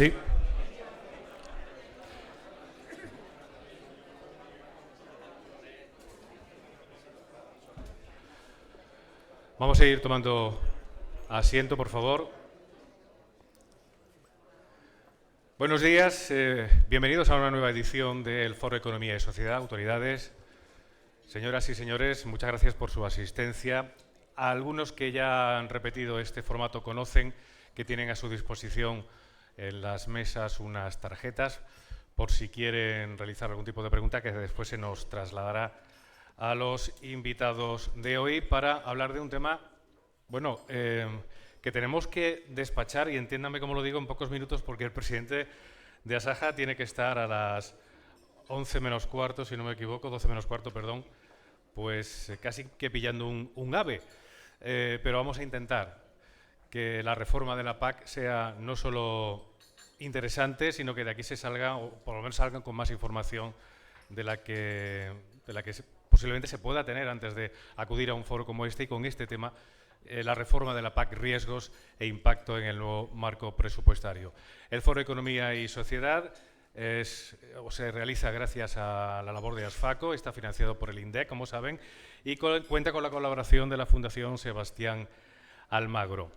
Sí. Vamos a ir tomando asiento, por favor. Buenos días, bienvenidos a una nueva edición del Foro Economía y Sociedad. Autoridades, señoras y señores, muchas gracias por su asistencia. A algunos que ya han repetido este formato conocen que tienen a su disposición en las mesas unas tarjetas por si quieren realizar algún tipo de pregunta que después se nos trasladará a los invitados de hoy para hablar de un tema, bueno, que tenemos que despachar, y entiéndanme cómo lo digo, en pocos minutos, porque el presidente de Asaja tiene que estar a las 11 menos cuarto, si no me equivoco, 12 menos cuarto, perdón, pues casi que pillando un ave. Pero vamos a intentar que la reforma de la PAC sea no solo interesante, sino que de aquí se salga, o por lo menos salgan con más información de la que posiblemente se pueda tener antes de acudir a un foro como este, y con este tema, la reforma de la PAC, riesgos e impacto en el nuevo marco presupuestario. El Foro Economía y Sociedad se realiza gracias a la labor de ASFACO, está financiado por el INDEC, como saben, y cuenta con la colaboración de la Fundación Sebastián Almagro.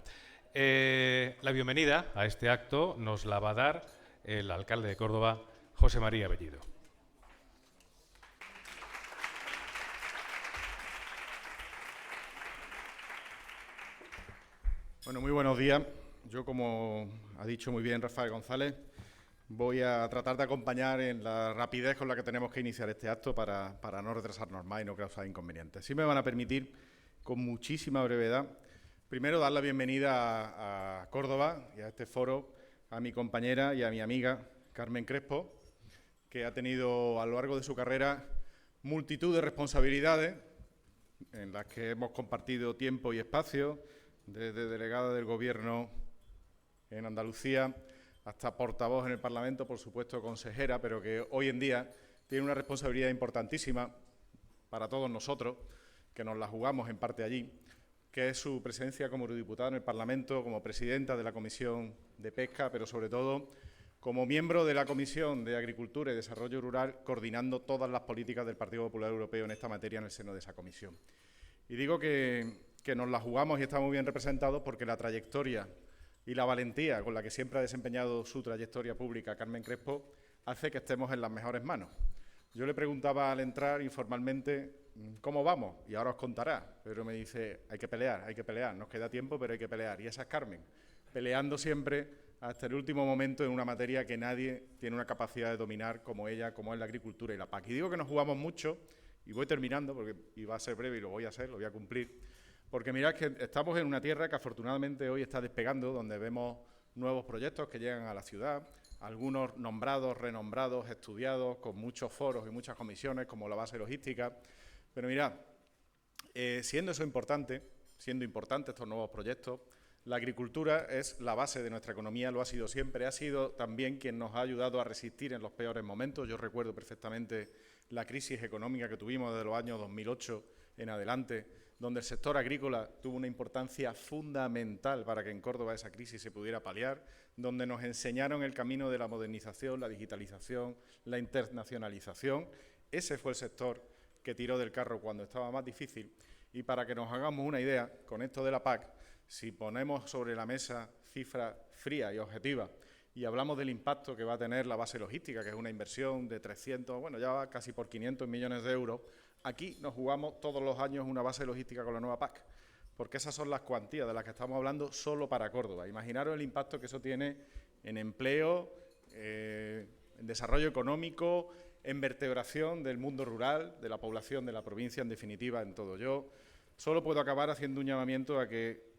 La bienvenida a este acto nos la va a dar el alcalde de Córdoba, José María Bellido. Bueno, muy buenos días. Yo, como ha dicho muy bien Rafael González, voy a tratar de acompañar en la rapidez con la que tenemos que iniciar este acto para no retrasarnos más y no causar inconvenientes. Sí me van a permitir, con muchísima brevedad, primero dar la bienvenida a Córdoba y a este foro a mi compañera y a mi amiga Carmen Crespo, que ha tenido a lo largo de su carrera multitud de responsabilidades en las que hemos compartido tiempo y espacio, desde delegada del Gobierno en Andalucía hasta portavoz en el Parlamento, por supuesto consejera, pero que hoy en día tiene una responsabilidad importantísima para todos nosotros, que nos la jugamos en parte allí, que es su presencia como eurodiputada en el Parlamento, como presidenta de la Comisión de Pesca, pero sobre todo como miembro de la Comisión de Agricultura y Desarrollo Rural, coordinando todas las políticas del Partido Popular Europeo en esta materia en el seno de esa comisión. Y digo que nos la jugamos y estamos bien representados porque la trayectoria y la valentía con la que siempre ha desempeñado su trayectoria pública Carmen Crespo hace que estemos en las mejores manos. Yo le preguntaba al entrar informalmente cómo vamos, y ahora os contará, pero me dice hay que pelear, nos queda tiempo, pero hay que pelear. Y esa es Carmen, peleando siempre hasta el último momento en una materia que nadie tiene una capacidad de dominar como ella, como es la agricultura y la PAC. Y digo que nos jugamos mucho, y voy terminando porque iba a ser breve y lo voy a hacer, lo voy a cumplir, porque mirad que estamos en una tierra que afortunadamente hoy está despegando, donde vemos nuevos proyectos que llegan a la ciudad, algunos nombrados, renombrados, estudiados, con muchos foros y muchas comisiones, como la base logística. Pero mirad, siendo importantes estos nuevos proyectos, la agricultura es la base de nuestra economía, lo ha sido siempre, ha sido también quien nos ha ayudado a resistir en los peores momentos. Yo recuerdo perfectamente la crisis económica que tuvimos desde los años 2008 en adelante, donde el sector agrícola tuvo una importancia fundamental para que en Córdoba esa crisis se pudiera paliar, donde nos enseñaron el camino de la modernización, la digitalización, la internacionalización. Ese fue el sector que tiró del carro cuando estaba más difícil. Y para que nos hagamos una idea, con esto de la PAC, si ponemos sobre la mesa cifras frías y objetivas y hablamos del impacto que va a tener la base logística, que es una inversión de 300, bueno, ya va casi por 500 millones de euros, aquí nos jugamos todos los años una base logística con la nueva PAC, porque esas son las cuantías de las que estamos hablando solo para Córdoba. Imaginaros el impacto que eso tiene en empleo, en desarrollo económico, en vertebración del mundo rural, de la población de la provincia, en definitiva, en todo. Yo solo puedo acabar haciendo un llamamiento a que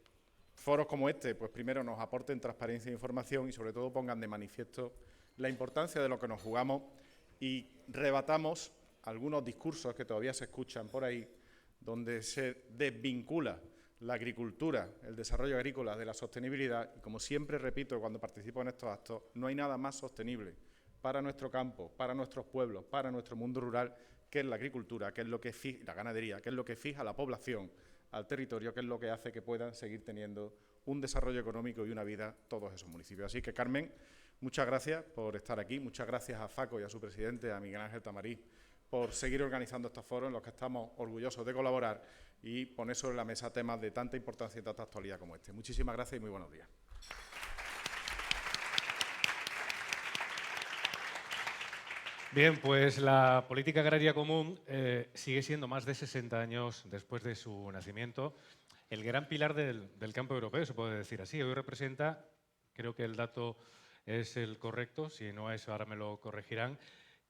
foros como este, pues primero nos aporten transparencia e información y sobre todo pongan de manifiesto la importancia de lo que nos jugamos y rebatamos algunos discursos que todavía se escuchan por ahí, donde se desvincula la agricultura, el desarrollo agrícola de la sostenibilidad. Y como siempre repito cuando participo en estos actos, no hay nada más sostenible para nuestro campo, para nuestros pueblos, para nuestro mundo rural, que es la agricultura, que es lo que fija, la ganadería, que es lo que fija a la población, al territorio, que es lo que hace que puedan seguir teniendo un desarrollo económico y una vida todos esos municipios. Así que, Carmen, muchas gracias por estar aquí, muchas gracias a Faco y a su presidente, a Miguel Ángel Tamarí, por seguir organizando estos foros en los que estamos orgullosos de colaborar y poner sobre la mesa temas de tanta importancia y tanta actualidad como este. Muchísimas gracias y muy buenos días. Bien, pues la política agraria común sigue siendo más de 60 años después de su nacimiento el gran pilar del campo europeo, se puede decir así. Hoy representa, creo que el dato es el correcto, si no es ahora me lo corregirán,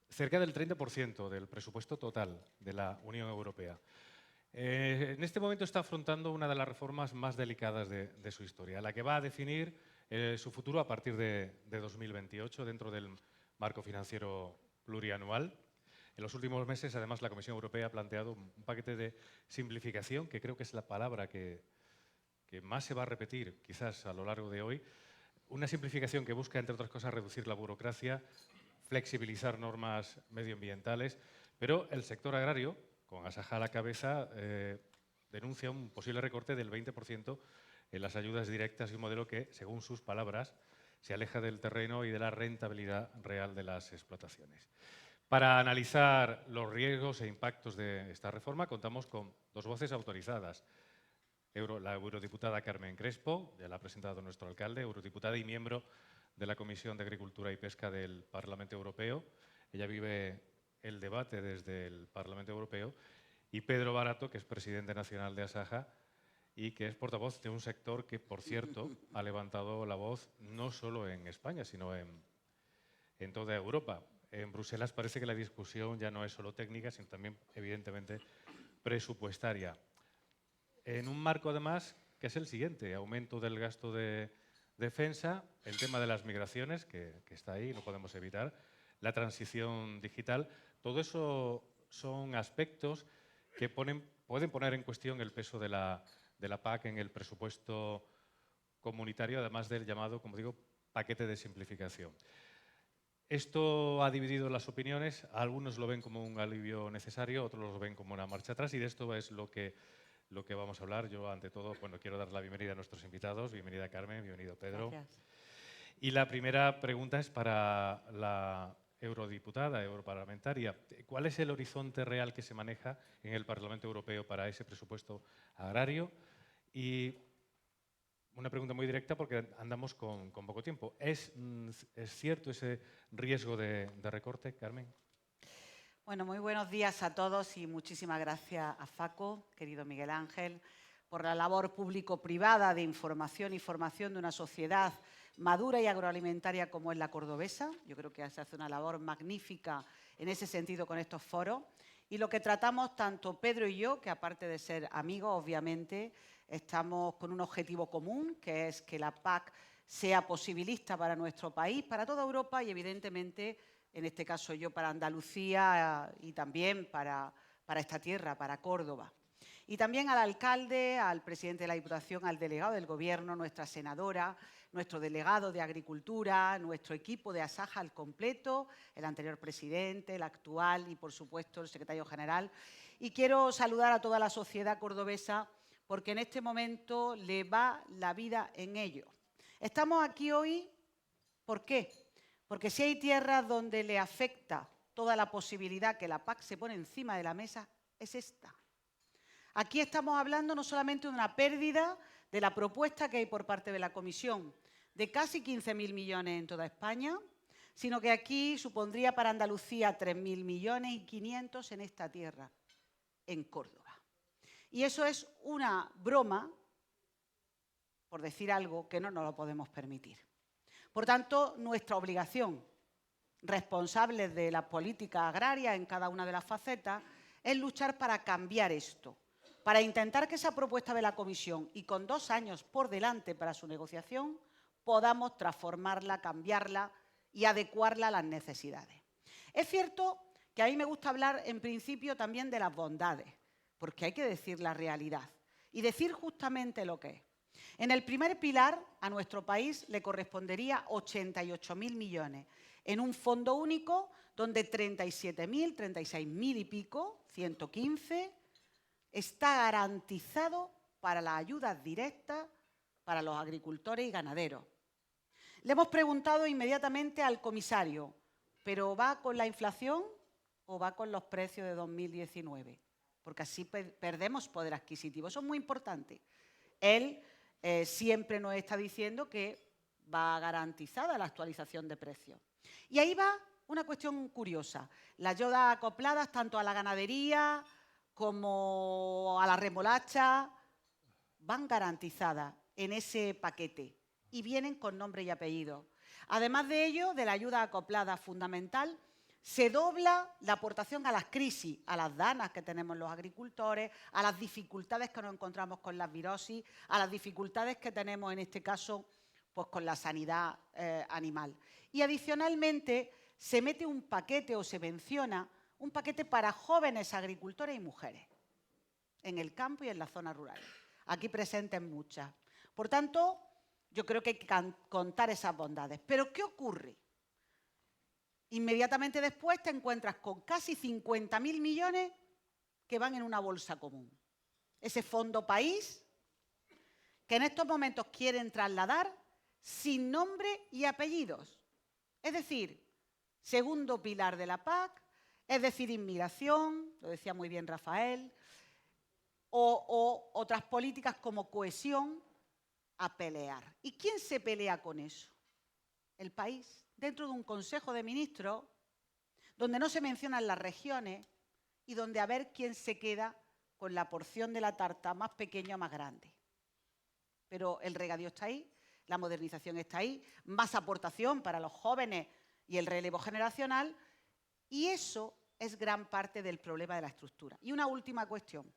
cerca del 30% del presupuesto total de la Unión Europea. En este momento está afrontando una de las reformas más delicadas de su historia, la que va a definir su futuro a partir de 2028 dentro del marco financiero plurianual. En los últimos meses, además, la Comisión Europea ha planteado un paquete de simplificación, que creo que es la palabra que más se va a repetir quizás a lo largo de hoy. Una simplificación que busca, entre otras cosas, reducir la burocracia, flexibilizar normas medioambientales, pero el sector agrario, con Asaja a la cabeza, denuncia un posible recorte del 20% en las ayudas directas y un modelo que, según sus palabras, se aleja del terreno y de la rentabilidad real de las explotaciones. Para analizar los riesgos e impactos de esta reforma contamos con dos voces autorizadas. La eurodiputada Carmen Crespo, ya la ha presentado nuestro alcalde, eurodiputada y miembro de la Comisión de Agricultura y Pesca del Parlamento Europeo. Ella vive el debate desde el Parlamento Europeo. Y Pedro Barato, que es presidente nacional de Asaja y que es portavoz de un sector que, por cierto, ha levantado la voz no solo en España, sino en toda Europa. En Bruselas parece que la discusión ya no es solo técnica, sino también, evidentemente, presupuestaria. En un marco, además, que es el siguiente: aumento del gasto de defensa, el tema de las migraciones, que está ahí, no podemos evitar, la transición digital. Todo eso son aspectos que pueden poner en cuestión el peso de la PAC en el presupuesto comunitario, además del llamado, como digo, paquete de simplificación. Esto ha dividido las opiniones. Algunos lo ven como un alivio necesario, otros lo ven como una marcha atrás, y de esto es lo que vamos a hablar. Yo, ante todo, quiero dar la bienvenida a nuestros invitados. Bienvenida, Carmen. Bienvenido, Pedro. Gracias. Y la primera pregunta es para la eurodiputada, europarlamentaria. ¿Cuál es el horizonte real que se maneja en el Parlamento Europeo para ese presupuesto agrario? Y una pregunta muy directa, porque andamos con poco tiempo. ¿Es cierto ese riesgo de recorte, Carmen? Bueno, muy buenos días a todos y muchísimas gracias a Faco, querido Miguel Ángel, por la labor público-privada de información y formación de una sociedad madura y agroalimentaria como es la cordobesa. Yo creo que se hace una labor magnífica en ese sentido con estos foros. Y lo que tratamos tanto Pedro y yo, que aparte de ser amigos, obviamente, estamos con un objetivo común, que es que la PAC sea posibilista para nuestro país, para toda Europa y, evidentemente, en este caso yo, para Andalucía y también para esta tierra, para Córdoba. Y también al alcalde, al presidente de la Diputación, al delegado del Gobierno, nuestra senadora, nuestro delegado de Agricultura, nuestro equipo de Asaja al completo, el anterior presidente, el actual y, por supuesto, el secretario general. Y quiero saludar a toda la sociedad cordobesa porque en este momento le va la vida en ello. Estamos aquí hoy, ¿por qué? Porque si hay tierras donde le afecta toda la posibilidad que la PAC se pone encima de la mesa, es esta. Aquí estamos hablando no solamente de una pérdida de la propuesta que hay por parte de la Comisión, de casi 15.000 millones en toda España, sino que aquí supondría para Andalucía 3.000 millones y 500 en esta tierra, en Córdoba. Y eso es una broma, por decir algo, que no nos lo podemos permitir. Por tanto, nuestra obligación, responsables de la política agraria en cada una de las facetas, es luchar para cambiar esto, para intentar que esa propuesta de la Comisión, y con 2 años por delante para su negociación, podamos transformarla, cambiarla y adecuarla a las necesidades. Es cierto que a mí me gusta hablar en principio también de las bondades, porque hay que decir la realidad y decir justamente lo que es. En el primer pilar, a nuestro país le correspondería 88.000 millones, en un fondo único donde 37.000, 36.000 y pico, 115, está garantizado para las ayudas directas para los agricultores y ganaderos. Le hemos preguntado inmediatamente al comisario, ¿pero va con la inflación o va con los precios de 2019? Porque así perdemos poder adquisitivo. Eso es muy importante. Él siempre nos está diciendo que va garantizada la actualización de precios. Y ahí va una cuestión curiosa. Las ayudas acopladas tanto a la ganadería como a la remolacha van garantizadas en ese paquete y vienen con nombre y apellido. Además de ello, de la ayuda acoplada fundamental, se dobla la aportación a las crisis, a las danas que tenemos los agricultores, a las dificultades que nos encontramos con las virosis, a las dificultades que tenemos en este caso pues, con la sanidad animal. Y adicionalmente se mete un paquete o se menciona un paquete para jóvenes agricultores y mujeres en el campo y en las zonas rurales. Aquí presentes muchas. Por tanto, yo creo que hay que contar esas bondades. ¿Pero qué ocurre? Inmediatamente después te encuentras con casi 50.000 millones que van en una bolsa común. Ese fondo país que en estos momentos quieren trasladar sin nombre y apellidos. Es decir, segundo pilar de la PAC, es decir, inmigración, lo decía muy bien Rafael, o otras políticas como cohesión, a pelear. ¿Y quién se pelea con eso? El país, dentro de un Consejo de Ministros, donde no se mencionan las regiones y donde a ver quién se queda con la porción de la tarta más pequeña o más grande. Pero el regadío está ahí, la modernización está ahí, más aportación para los jóvenes y el relevo generacional, y eso es gran parte del problema de la estructura. Y una última cuestión.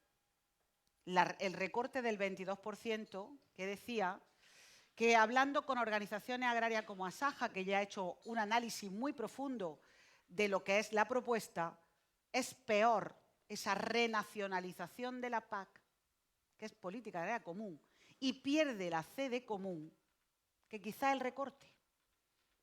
El recorte del 22% que decía que hablando con organizaciones agrarias como Asaja, que ya ha hecho un análisis muy profundo de lo que es la propuesta, es peor esa renacionalización de la PAC, que es política agraria común, y pierde la C de común, que quizá el recorte.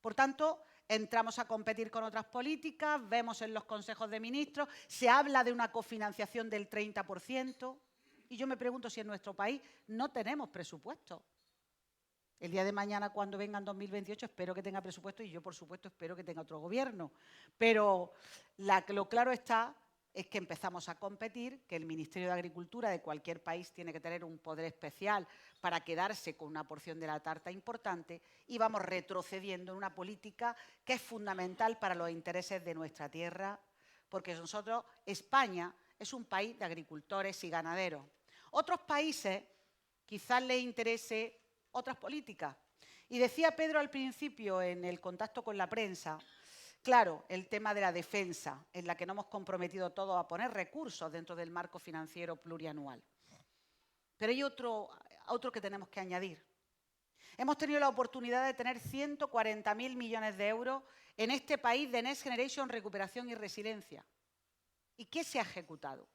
Por tanto, entramos a competir con otras políticas, vemos en los consejos de ministros, se habla de una cofinanciación del 30%, y yo me pregunto si en nuestro país no tenemos presupuesto. El día de mañana, cuando venga en 2028, espero que tenga presupuesto y yo, por supuesto, espero que tenga otro gobierno. Pero lo claro está es que empezamos a competir, que el Ministerio de Agricultura de cualquier país tiene que tener un poder especial para quedarse con una porción de la tarta importante y vamos retrocediendo en una política que es fundamental para los intereses de nuestra tierra, porque nosotros, España, es un país de agricultores y ganaderos. Otros países quizás les interese otras políticas. Y decía Pedro al principio en el contacto con la prensa, claro, el tema de la defensa, en la que nos hemos comprometido todos a poner recursos dentro del marco financiero plurianual. Pero hay otro que tenemos que añadir. Hemos tenido la oportunidad de tener 140.000 millones de euros en este país de Next Generation, recuperación y resiliencia. ¿Y qué se ha ejecutado?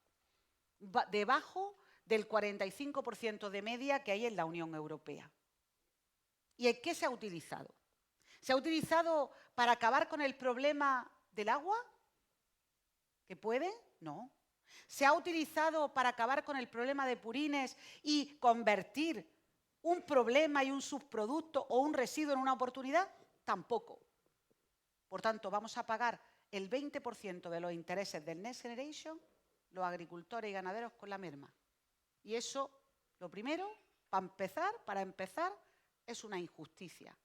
Debajo del 45% de media que hay en la Unión Europea. ¿Y en qué se ha utilizado? ¿Se ha utilizado para acabar con el problema del agua? ¿Que puede? No. ¿Se ha utilizado para acabar con el problema de purines y convertir un problema y un subproducto o un residuo en una oportunidad? Tampoco. Por tanto, vamos a pagar el 20% de los intereses del Next Generation, los agricultores y ganaderos con la merma. Y eso, lo primero, para empezar, es una injusticia.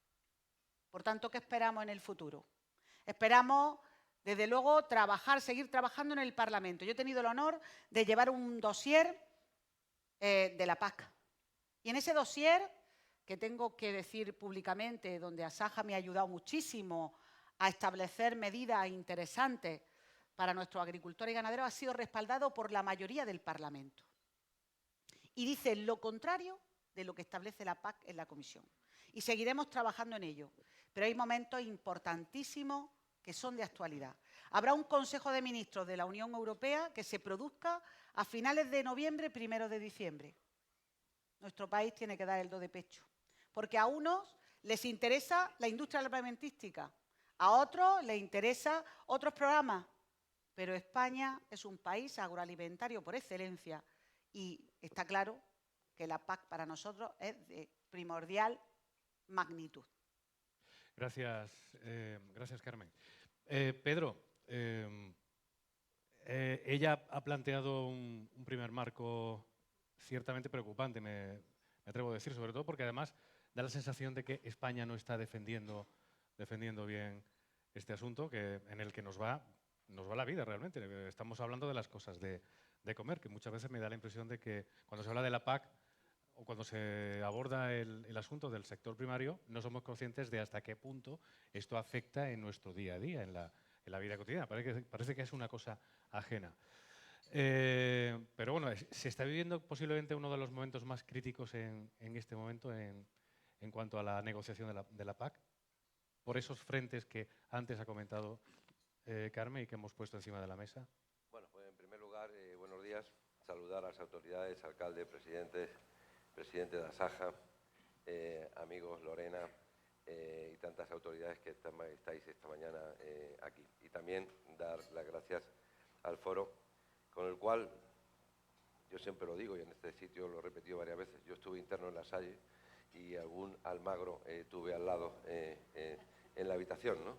Por tanto, ¿qué esperamos en el futuro? Esperamos, desde luego, seguir trabajando en el Parlamento. Yo he tenido el honor de llevar un dossier de la PAC. Y en ese dossier, que tengo que decir públicamente, donde Asaja me ha ayudado muchísimo a establecer medidas interesantes para nuestros agricultores y ganaderos, ha sido respaldado por la mayoría del Parlamento. Y dice lo contrario de lo que establece la PAC en la Comisión. Y seguiremos trabajando en ello. Pero hay momentos importantísimos que son de actualidad. Habrá un Consejo de Ministros de la Unión Europea que se produzca a finales de noviembre, 1 de diciembre. Nuestro país tiene que dar el do de pecho. Porque a unos les interesa la industria armamentística, a otros les interesa otros programas. Pero España es un país agroalimentario por excelencia y está claro que la PAC para nosotros es de primordial magnitud. Gracias, gracias Carmen. Pedro, ella ha planteado un primer marco ciertamente preocupante, me atrevo a decir, sobre todo porque además da la sensación de que España no está defendiendo bien este asunto en el que nos va la vida realmente. Estamos hablando de las cosas de comer, que muchas veces me da la impresión de que cuando se habla de la PAC o cuando se aborda el asunto del sector primario, no somos conscientes de hasta qué punto esto afecta en nuestro día a día, en la vida cotidiana. Parece que es una cosa ajena. Pero bueno, se está viviendo posiblemente uno de los momentos más críticos en este momento en cuanto a la negociación de la PAC, por esos frentes que antes ha comentado Carmen y que hemos puesto encima de la mesa. Bueno, pues en primer lugar, buenos días. Saludar a las autoridades, alcalde, presidente de Asaja, amigos, Lorena y tantas autoridades que estáis esta mañana aquí. Y también dar las gracias al foro, con el cual, yo siempre lo digo y en este sitio lo he repetido varias veces, yo estuve interno en La Salle y algún Almagro tuve al lado en la habitación, ¿no?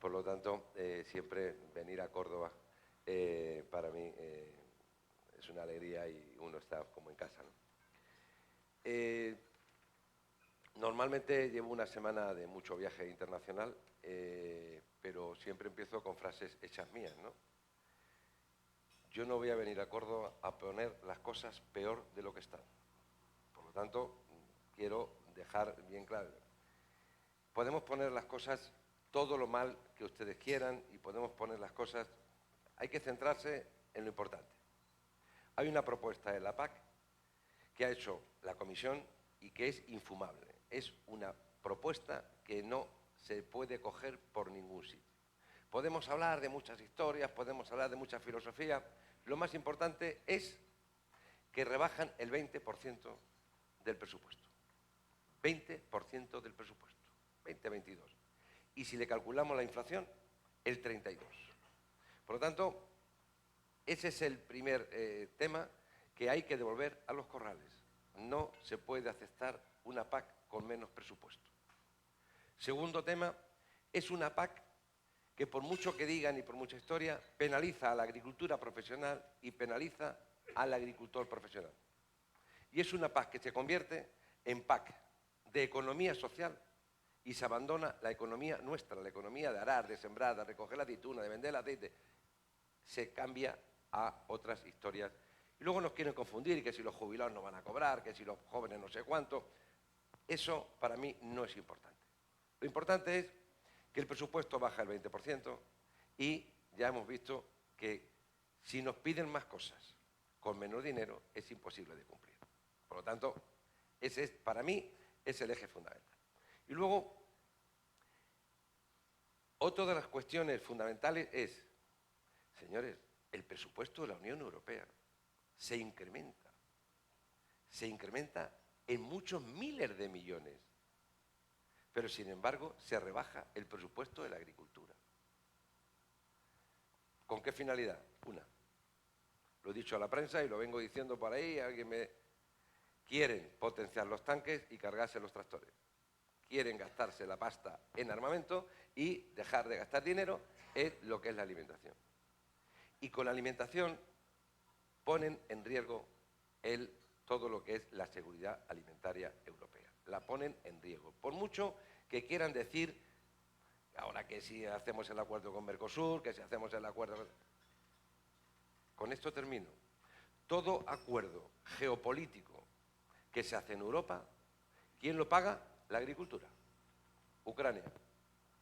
Por lo tanto, siempre venir a Córdoba para mí es una alegría y uno está como en casa, ¿no? Normalmente llevo una semana de mucho viaje internacional, pero siempre empiezo con frases hechas mías, ¿no? Yo no voy a venir a Córdoba a poner las cosas peor de lo que están. Por lo tanto, quiero dejar bien claro. Podemos poner las cosas todo lo mal que ustedes quieran y podemos poner las cosas... Hay que centrarse en lo importante. Hay una propuesta de la PAC que ha hecho la Comisión y que es infumable. Es una propuesta que no se puede coger por ningún sitio. Podemos hablar de muchas historias, podemos hablar de mucha filosofía. Lo más importante es que rebajan el 20% del presupuesto. 20% del presupuesto. 20-22. Y si le calculamos la inflación, el 32%. Por lo tanto, ese es el primer tema que hay que devolver a los corrales. No se puede aceptar una PAC con menos presupuesto. Segundo tema, es una PAC que por mucho que digan y por mucha historia, penaliza a la agricultura profesional y penaliza al agricultor profesional. Y es una PAC que se convierte en PAC de economía social y se abandona la economía nuestra, la economía de arar, de sembrar, de recoger la aceituna, de vender el aceite. Se cambia a otras historias. Y luego nos quieren confundir y que si los jubilados no van a cobrar, que si los jóvenes no sé cuánto. Eso para mí no es importante. Lo importante es que el presupuesto baja el 20% y ya hemos visto que si nos piden más cosas con menos dinero es imposible de cumplir. Por lo tanto, ese es, para mí, es el eje fundamental. Y luego, otra de las cuestiones fundamentales es, señores, el presupuesto de la Unión Europea se incrementa en muchos miles de millones, pero sin embargo se rebaja el presupuesto de la agricultura. ¿Con qué finalidad? Una, lo he dicho a la prensa y lo vengo diciendo por ahí, quieren potenciar los tanques y cargarse los tractores. Quieren gastarse la pasta en armamento y dejar de gastar dinero en lo que es la alimentación. Y con la alimentación ponen en riesgo todo lo que es la seguridad alimentaria europea. La ponen en riesgo. Por mucho que quieran decir, ahora que si hacemos el acuerdo con Mercosur, que si hacemos el acuerdo... Con esto termino. Todo acuerdo geopolítico que se hace en Europa, ¿quién lo paga? La agricultura. Ucrania.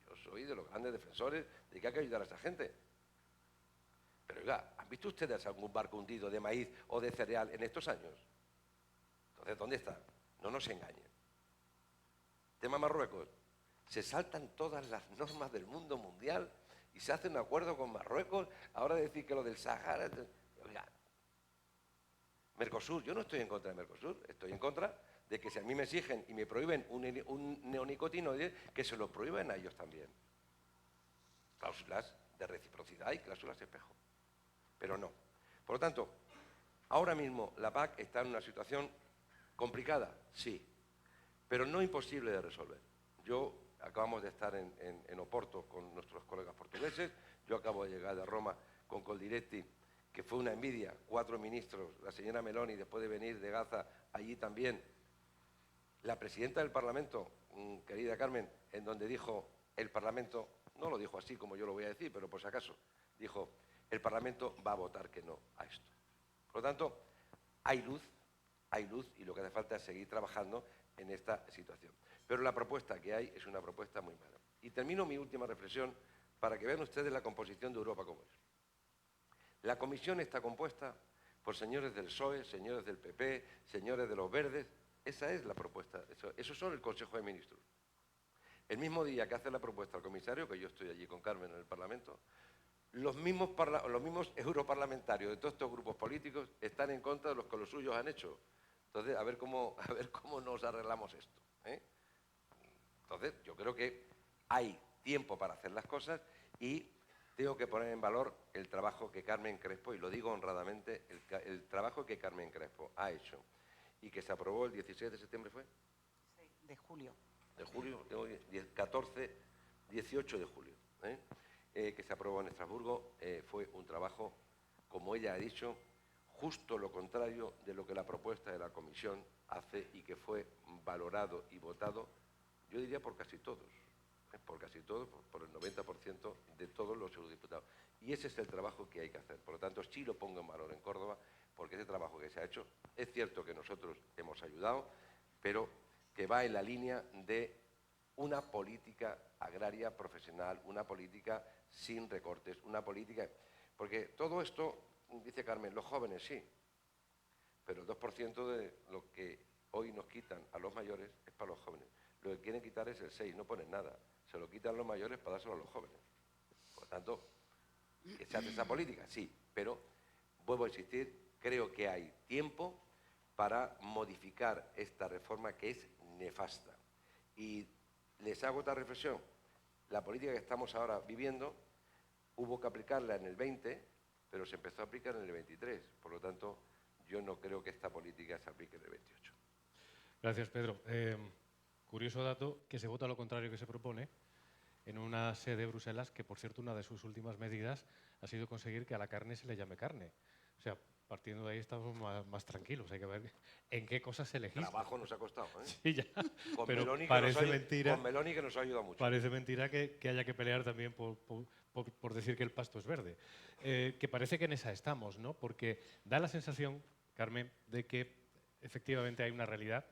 Yo soy de los grandes defensores de que hay que ayudar a esa gente. Pero oiga, ¿han visto ustedes algún barco hundido de maíz o de cereal en estos años? Entonces, ¿dónde está? No nos engañen. Tema Marruecos. Se saltan todas las normas del mundo mundial y se hace un acuerdo con Marruecos. Ahora decir que lo del Sahara... Oiga, Mercosur, yo no estoy en contra de Mercosur, estoy en contra de que si a mí me exigen y me prohíben un neonicotinoide, que se lo prohíben a ellos también. Cláusulas de reciprocidad y cláusulas espejo. Pero no. Por lo tanto, ahora mismo la PAC está en una situación complicada, sí, pero no imposible de resolver. Acabamos de estar en Oporto con nuestros colegas portugueses, yo acabo de llegar de Roma con Coldiretti, que fue una envidia, 4 ministros, la señora Meloni, después de venir de Gaza, allí también, la presidenta del Parlamento, querida Carmen, en donde dijo, el Parlamento, no lo dijo así como yo lo voy a decir, pero por si acaso, dijo, el Parlamento va a votar que no a esto. Por lo tanto, hay luz y lo que hace falta es seguir trabajando en esta situación. Pero la propuesta que hay es una propuesta muy mala. Y termino mi última reflexión para que vean ustedes la composición de Europa como es. La Comisión está compuesta por señores del PSOE, señores del PP, señores de los Verdes. Esa es la propuesta, eso son el Consejo de Ministros. El mismo día que hace la propuesta el comisario, que yo estoy allí con Carmen en el Parlamento, los mismos europarlamentarios de todos estos grupos políticos están en contra de los que los suyos han hecho. Entonces, a ver cómo nos arreglamos esto, ¿eh? Entonces, yo creo que hay tiempo para hacer las cosas y tengo que poner en valor el trabajo que Carmen Crespo, y lo digo honradamente, el trabajo que Carmen Crespo ha hecho y que se aprobó el 16 de septiembre, ¿fue? Sí, de julio. De julio, 18 de julio, que se aprobó en Estrasburgo, fue un trabajo, como ella ha dicho, justo lo contrario de lo que la propuesta de la Comisión hace y que fue valorado y votado, yo diría por casi todos, por el 90% de todos los eurodiputados. Y ese es el trabajo que hay que hacer. Por lo tanto, sí lo pongo en valor en Córdoba, porque ese trabajo que se ha hecho, es cierto que nosotros hemos ayudado, pero que va en la línea de una política agraria profesional, una política sin recortes, una política... Porque todo esto, dice Carmen, los jóvenes sí, pero el 2% de lo que hoy nos quitan a los mayores es para los jóvenes. Lo que quieren quitar es el 6%, no ponen nada. Se lo quitan los mayores para dárselo a los jóvenes. Por lo tanto, ¿se hace esa política? Sí, pero vuelvo a insistir, creo que hay tiempo para modificar esta reforma que es nefasta. Y les hago otra reflexión. La política que estamos ahora viviendo hubo que aplicarla en el 20, pero se empezó a aplicar en el 23. Por lo tanto, yo no creo que esta política se aplique en el 28. Gracias, Pedro. Curioso dato, que se vota lo contrario que se propone en una sede de Bruselas, que por cierto una de sus últimas medidas ha sido conseguir que a la carne se le llame carne. O sea, partiendo de ahí estamos más tranquilos. Hay que ver en qué cosas se legisla. Trabajo nos ha costado, ¿eh? Sí, ya. Con Pero Meloni parece mentira. Con Meloni que nos ha ayudado mucho. Parece mentira que haya que pelear también por decir que el pasto es verde. Que parece que en esa estamos, ¿no? Porque da la sensación, Carmen, de que efectivamente hay una realidad,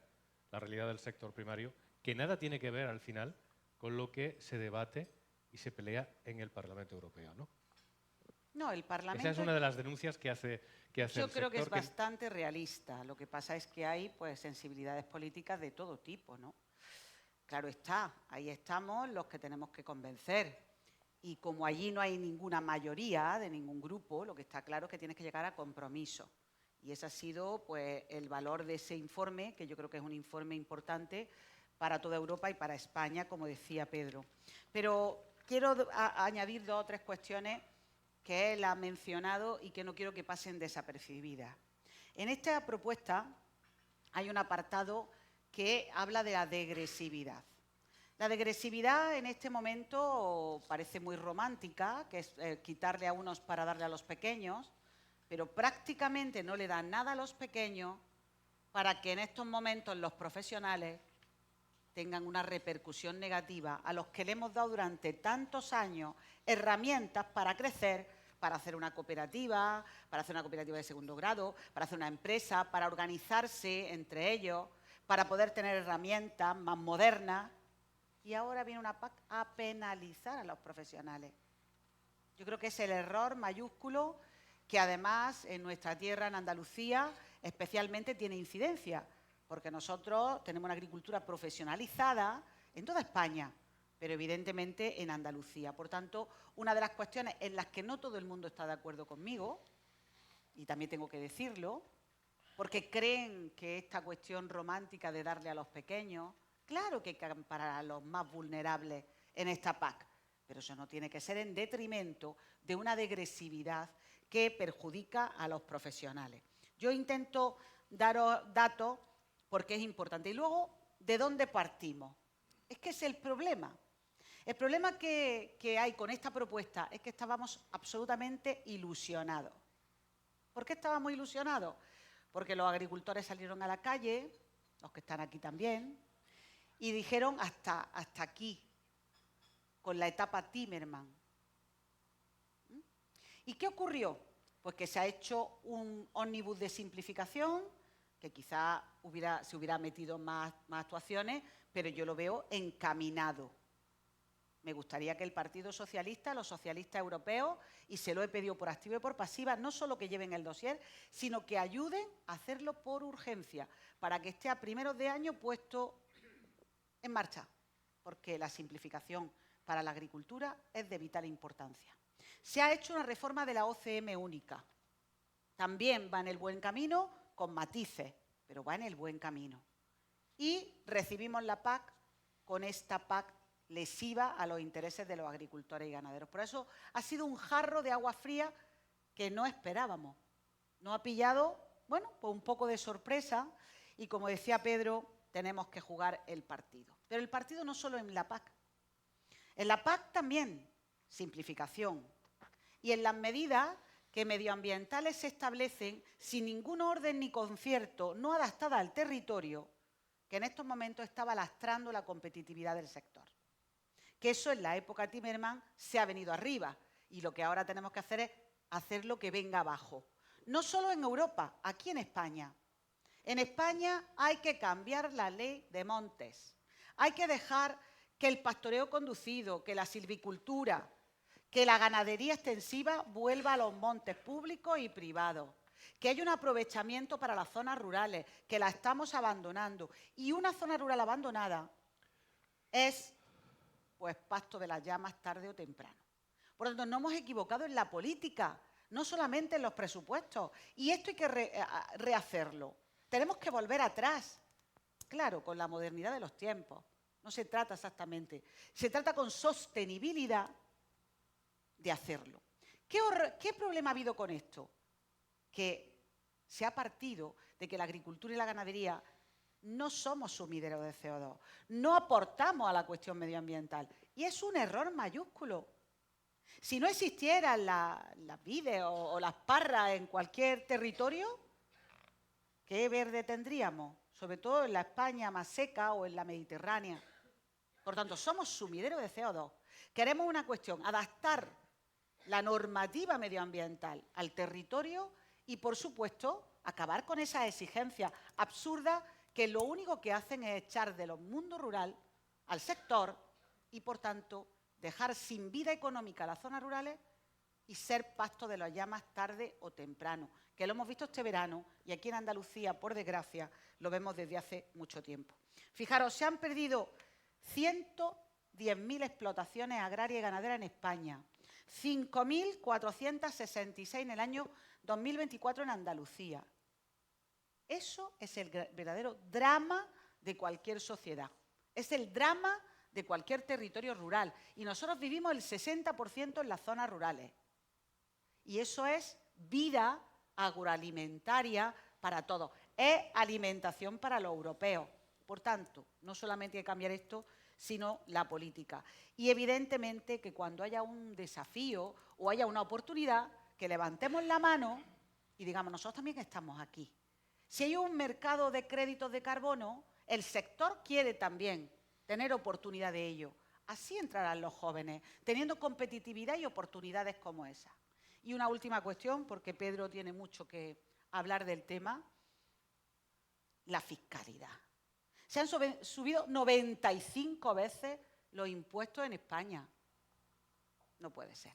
la realidad del sector primario, que nada tiene que ver al final con lo que se debate y se pelea en el Parlamento Europeo, ¿no? No, el Parlamento... Esa es una de las denuncias que hace el sector. Yo creo que es bastante realista. Lo que pasa es que hay pues, sensibilidades políticas de todo tipo, ¿no? Claro está, ahí estamos los que tenemos que convencer. Y como allí no hay ninguna mayoría de ningún grupo, lo que está claro es que tienes que llegar a compromiso. Y ese ha sido pues, el valor de ese informe, que yo creo que es un informe importante para toda Europa y para España, como decía Pedro. Pero quiero añadir 2 o 3 cuestiones que él ha mencionado y que no quiero que pasen desapercibidas. En esta propuesta hay un apartado que habla de la degresividad. La degresividad en este momento parece muy romántica, que es quitarle a unos para darle a los pequeños, pero prácticamente no le da nada a los pequeños para que en estos momentos los profesionales tengan una repercusión negativa a los que le hemos dado durante tantos años herramientas para crecer, para hacer una cooperativa de segundo grado, para hacer una empresa, para organizarse entre ellos, para poder tener herramientas más modernas. Y ahora viene una PAC a penalizar a los profesionales. Yo creo que es el error mayúsculo que además en nuestra tierra, en Andalucía, especialmente tiene incidencia, porque nosotros tenemos una agricultura profesionalizada en toda España, pero evidentemente en Andalucía. Por tanto, una de las cuestiones en las que no todo el mundo está de acuerdo conmigo, y también tengo que decirlo, porque creen que esta cuestión romántica de darle a los pequeños, claro que hay que amparar a los más vulnerables en esta PAC, pero eso no tiene que ser en detrimento de una degresividad que perjudica a los profesionales. Yo intento daros datos porque es importante. Y luego ¿de dónde partimos? Es que es el problema. El problema que hay con esta propuesta es que estábamos absolutamente ilusionados. ¿Por qué estábamos ilusionados? Porque los agricultores salieron a la calle, los que están aquí también, y dijeron hasta aquí, con la etapa Timerman. ¿Y qué ocurrió? Pues que se ha hecho un ómnibus de simplificación, que quizá se hubiera metido más actuaciones, pero yo lo veo encaminado. Me gustaría que el Partido Socialista, los socialistas europeos, y se lo he pedido por activa y por pasiva, no solo que lleven el dossier, sino que ayuden a hacerlo por urgencia, para que esté a primeros de año puesto en marcha, porque la simplificación para la agricultura es de vital importancia. Se ha hecho una reforma de la OCM única. También va en el buen camino, con matices, pero va en el buen camino. Y recibimos la PAC con esta PAC lesiva a los intereses de los agricultores y ganaderos. Por eso ha sido un jarro de agua fría que no esperábamos. Nos ha pillado, bueno, pues un poco de sorpresa y, como decía Pedro, tenemos que jugar el partido. Pero el partido no solo en la PAC. En la PAC también, simplificación. Y en las medidas que medioambientales se establecen sin ningún orden ni concierto, no adaptada al territorio, que en estos momentos estaba lastrando la competitividad del sector. Que eso en la época Timerman se ha venido arriba y lo que ahora tenemos que hacer es hacer lo que venga abajo. No solo en Europa, aquí en España. En España hay que cambiar la ley de montes. Hay que dejar que el pastoreo conducido, que la silvicultura, que la ganadería extensiva vuelva a los montes públicos y privados. Que haya un aprovechamiento para las zonas rurales, que la estamos abandonando. Y una zona rural abandonada es, pues, pasto de las llamas tarde o temprano. Por lo tanto, no hemos equivocado en la política, no solamente en los presupuestos. Y esto hay que rehacerlo. Tenemos que volver atrás, claro, con la modernidad de los tiempos. No se trata exactamente. Se trata con sostenibilidad de hacerlo. ¿Qué problema ha habido con esto? Que se ha partido de que la agricultura y la ganadería no somos sumideros de CO2, no aportamos a la cuestión medioambiental. Y es un error mayúsculo. Si no existieran las vides o las parras en cualquier territorio, ¿qué verde tendríamos? Sobre todo en la España más seca o en la Mediterránea. Por tanto, somos sumideros de CO2. Queremos una cuestión, adaptar la normativa medioambiental al territorio y, por supuesto, acabar con esas exigencias absurdas que lo único que hacen es echar de los mundos rural al sector y, por tanto, dejar sin vida económica las zonas rurales y ser pasto de las llamas tarde o temprano, que lo hemos visto este verano y aquí en Andalucía, por desgracia, lo vemos desde hace mucho tiempo. Fijaros, se han perdido 110.000 explotaciones agrarias y ganaderas en España, 5.466 en el año 2024 en Andalucía. Eso es el verdadero drama de cualquier sociedad. Es el drama de cualquier territorio rural. Y nosotros vivimos el 60% en las zonas rurales. Y eso es vida agroalimentaria para todos. Es alimentación para los europeos. Por tanto, no solamente hay que cambiar esto, sino la política. Y evidentemente que cuando haya un desafío o haya una oportunidad, que levantemos la mano y digamos, nosotros también estamos aquí. Si hay un mercado de créditos de carbono, el sector quiere también tener oportunidad de ello. Así entrarán los jóvenes, teniendo competitividad y oportunidades como esa. Y una última cuestión, porque Pedro tiene mucho que hablar del tema, la fiscalidad. Se han subido 95 veces los impuestos en España. No puede ser.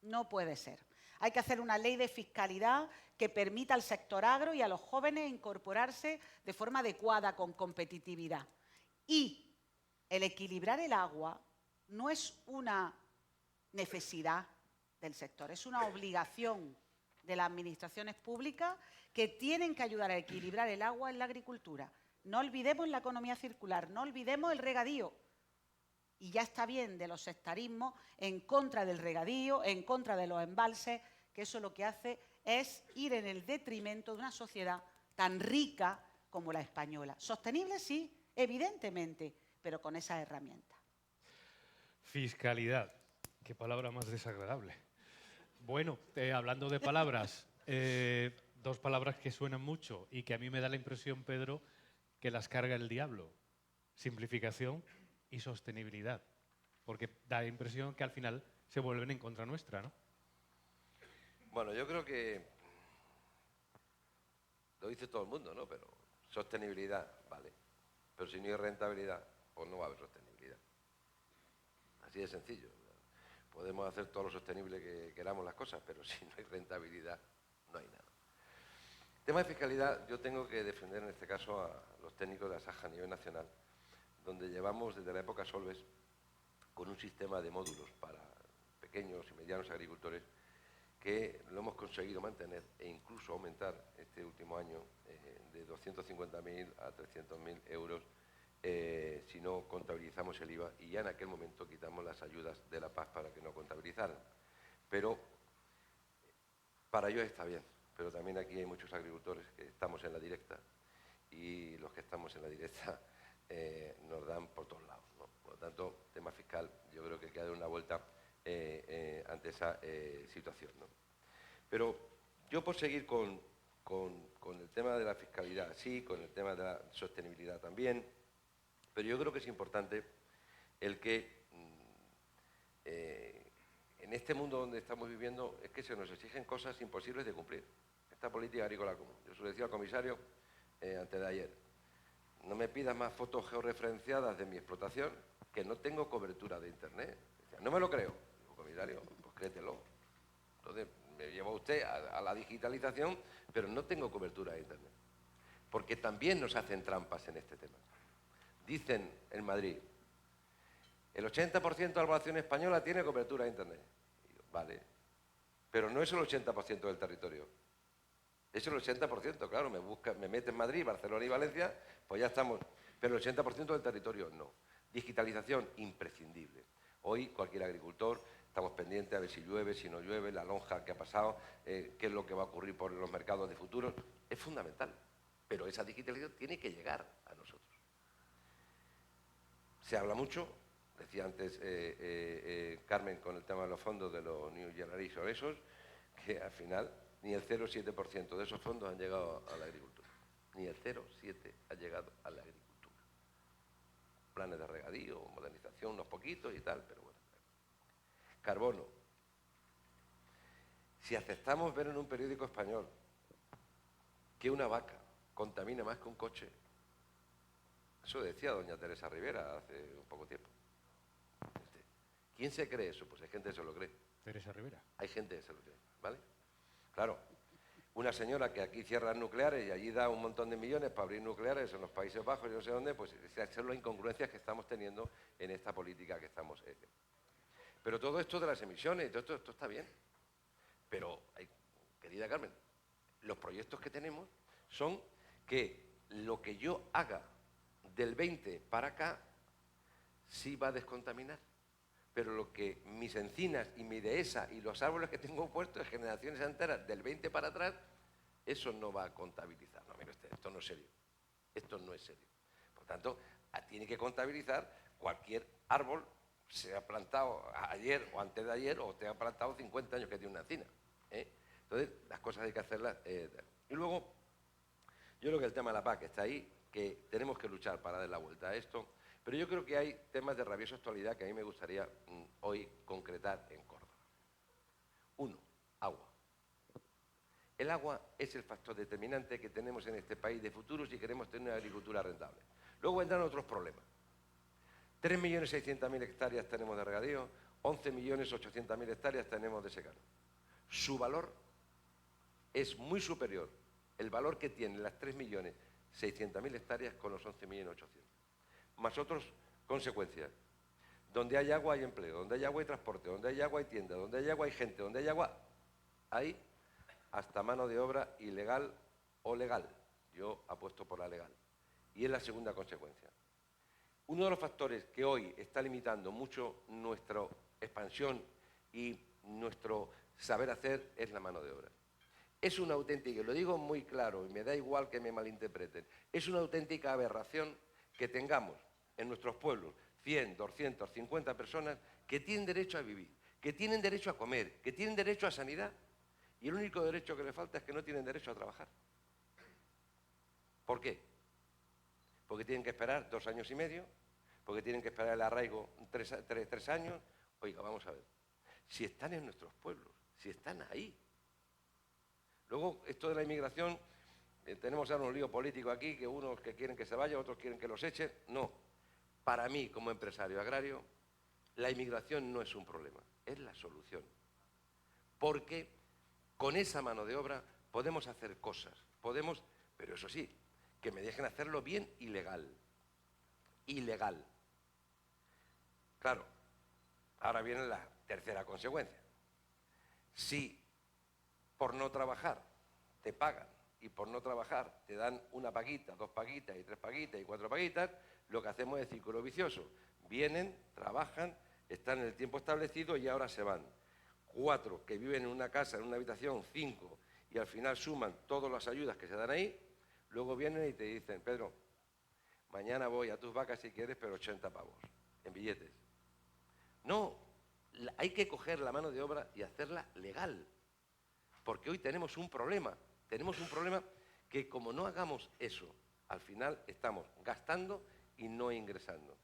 No puede ser. Hay que hacer una ley de fiscalidad que permita al sector agro y a los jóvenes incorporarse de forma adecuada, con competitividad. Y el equilibrar el agua no es una necesidad del sector, es una obligación de las administraciones públicas que tienen que ayudar a equilibrar el agua en la agricultura. No olvidemos la economía circular, no olvidemos el regadío. Y ya está bien de los sectarismos en contra del regadío, en contra de los embalses, que eso lo que hace es ir en el detrimento de una sociedad tan rica como la española. Sostenible, sí, evidentemente, pero con esa herramienta. Fiscalidad. Qué palabra más desagradable. Bueno, hablando de palabras, dos palabras que suenan mucho y que a mí me da la impresión, Pedro, que las carga el diablo. Simplificación y sostenibilidad. Porque da la impresión que al final se vuelven en contra nuestra, ¿no? Bueno, yo creo que lo dice todo el mundo, ¿no? Pero sostenibilidad, vale. Pero si no hay rentabilidad, pues no va a haber sostenibilidad. Así de sencillo. Podemos hacer todo lo sostenible que queramos las cosas, pero si no hay rentabilidad, no hay nada. Tema de fiscalidad, yo tengo que defender en este caso a los técnicos de Asaja a nivel nacional, donde llevamos desde la época Solves con un sistema de módulos para pequeños y medianos agricultores que lo hemos conseguido mantener e incluso aumentar este último año de 250.000 a 300.000 euros si no contabilizamos el IVA, y ya en aquel momento quitamos las ayudas de la PAC para que no contabilizaran. Pero para ellos está bien, pero también aquí hay muchos agricultores que estamos en la directa y los que estamos en la directa nos dan por todos lados, ¿no? Por lo tanto, tema fiscal, yo creo que hay que dar una vuelta ante esa situación, ¿no? Pero yo, por seguir con el tema de la fiscalidad, sí, con el tema de la sostenibilidad también, pero yo creo que es importante el que en este mundo donde estamos viviendo es que se nos exigen cosas imposibles de cumplir. Esta política agrícola común. Yo se lo decía al comisario antes de ayer. No me pidas más fotos georreferenciadas de mi explotación, que no tengo cobertura de Internet. Decía, no me lo creo. Digo, comisario, pues créetelo. Entonces, me lleva usted a la digitalización, pero no tengo cobertura de Internet. Porque también nos hacen trampas en este tema. Dicen en Madrid, el 80% de la población española tiene cobertura de Internet. Y digo, vale, pero no es el 80% del territorio. Es el 80%, claro, me mete en Madrid, Barcelona y Valencia, pues ya estamos. Pero el 80% del territorio no. Digitalización imprescindible. Hoy cualquier agricultor, estamos pendientes a ver si llueve, si no llueve, la lonja que ha pasado, qué es lo que va a ocurrir por los mercados de futuro. Es fundamental, pero esa digitalización tiene que llegar a nosotros. Se habla mucho, decía antes Carmen con el tema de los fondos de los New Generation, esos, que al final ni el 0,7% de esos fondos han llegado a la agricultura. Ni el 0,7% ha llegado a la agricultura. Planes de regadío, modernización, unos poquitos y tal, pero bueno. Carbono. Si aceptamos ver en un periódico español que una vaca contamina más que un coche, eso decía doña Teresa Rivera hace un poco tiempo. ¿Quién se cree eso? Pues hay gente que se lo cree. Teresa Rivera. Hay gente que se lo cree, ¿vale? Claro, una señora que aquí cierra nucleares y allí da un montón de millones para abrir nucleares en los Países Bajos y no sé dónde, pues son las incongruencias que estamos teniendo en esta política que estamos. Pero todo esto de las emisiones, todo esto está bien. Pero, querida Carmen, los proyectos que tenemos son que lo que yo haga del 20 para acá sí va a descontaminar. Pero lo que mis encinas y mi dehesa y los árboles que tengo puestos de generaciones enteras del 20 para atrás, eso no va a contabilizar. No, mire usted, esto no es serio. Esto no es serio. Por tanto, tiene que contabilizar cualquier árbol, sea plantado ayer o antes de ayer, o te ha plantado 50 años que tiene una encina. Entonces, las cosas hay que hacerlas. Y luego, yo creo que el tema de la PAC está ahí, que tenemos que luchar para dar la vuelta a esto. Pero yo creo que hay temas de rabiosa actualidad que a mí me gustaría hoy concretar en Córdoba. Uno, agua. El agua es el factor determinante que tenemos en este país de futuro si queremos tener una agricultura rentable. Luego vendrán otros problemas. 3.600.000 hectáreas tenemos de regadío, 11.800.000 hectáreas tenemos de secano. Su valor es muy superior, el valor que tienen las 3.600.000 hectáreas con los 11.800.000. Más otras consecuencias. Donde hay agua hay empleo, donde hay agua hay transporte, donde hay agua hay tiendas, donde hay agua hay gente, donde hay agua hay hasta mano de obra ilegal o legal. Yo apuesto por la legal. Y es la segunda consecuencia. Uno de los factores que hoy está limitando mucho nuestra expansión y nuestro saber hacer es la mano de obra. Es una auténtica, y lo digo muy claro, y me da igual que me malinterpreten, es una auténtica aberración que tengamos en nuestros pueblos 100, 200, 50 personas que tienen derecho a vivir, que tienen derecho a comer, que tienen derecho a sanidad, y el único derecho que le falta es que no tienen derecho a trabajar. ¿Por qué? Porque tienen que esperar 2 años y medio, porque tienen que esperar el arraigo 3 años. Oiga, vamos a ver, si están en nuestros pueblos, si están ahí. Luego, esto de la inmigración, tenemos ahora un lío político aquí, que unos que quieren que se vaya, otros quieren que los echen. No, para mí, como empresario agrario, la inmigración no es un problema, es la solución. Porque con esa mano de obra podemos hacer cosas, pero eso sí, que me dejen hacerlo bien y legal. Ilegal. Claro, ahora viene la tercera consecuencia. Si por no trabajar te pagan y por no trabajar te dan 1 paguita, 2 paguitas y 3 paguitas y 4 paguitas, lo que hacemos es círculo vicioso. Vienen, trabajan, están en el tiempo establecido y ahora se van. 4 que viven en una casa, en una habitación, 5, y al final suman todas las ayudas que se dan ahí, luego vienen y te dicen, Pedro, mañana voy a tus vacas si quieres, pero 80 pavos en billetes. No, hay que coger la mano de obra y hacerla legal, porque hoy tenemos un problema que como no hagamos eso, al final estamos gastando y no ingresando.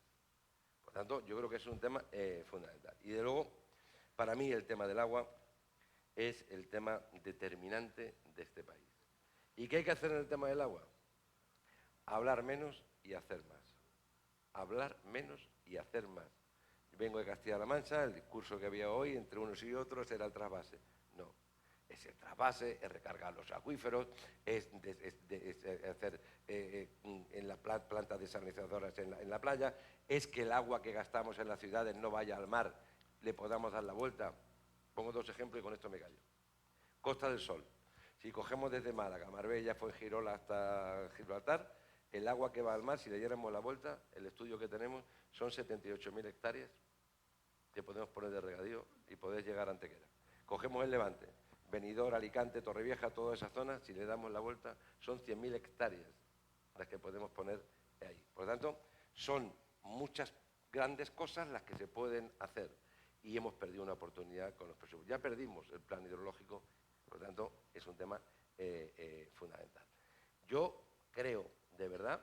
Por tanto, yo creo que es un tema fundamental. Y de luego, para mí el tema del agua es el tema determinante de este país. ¿Y qué hay que hacer en el tema del agua? Hablar menos y hacer más. Hablar menos y hacer más. Vengo de Castilla-La Mancha, el discurso que había hoy entre unos y otros era el trasvase. No, es el trasvase, es recargar los acuíferos, es hacer en las plantas desalinizadoras en la playa, es que el agua que gastamos en las ciudades no vaya al mar, le podamos dar la vuelta. Pongo 2 ejemplos y con esto me callo. Costa del Sol. Si cogemos desde Málaga, Marbella, Fuengirola hasta Gibraltar, el agua que va al mar, si le diéramos la vuelta, el estudio que tenemos, son 78.000 hectáreas que podemos poner de regadío y poder llegar a Antequera. Cogemos el Levante, Benidorm, Alicante, Torrevieja, toda esa zona, si le damos la vuelta, son 100.000 hectáreas las que podemos poner ahí. Por lo tanto, son muchas grandes cosas las que se pueden hacer y hemos perdido una oportunidad con los presupuestos. Ya perdimos el plan hidrológico, por lo tanto, es un tema fundamental. Yo creo, de verdad,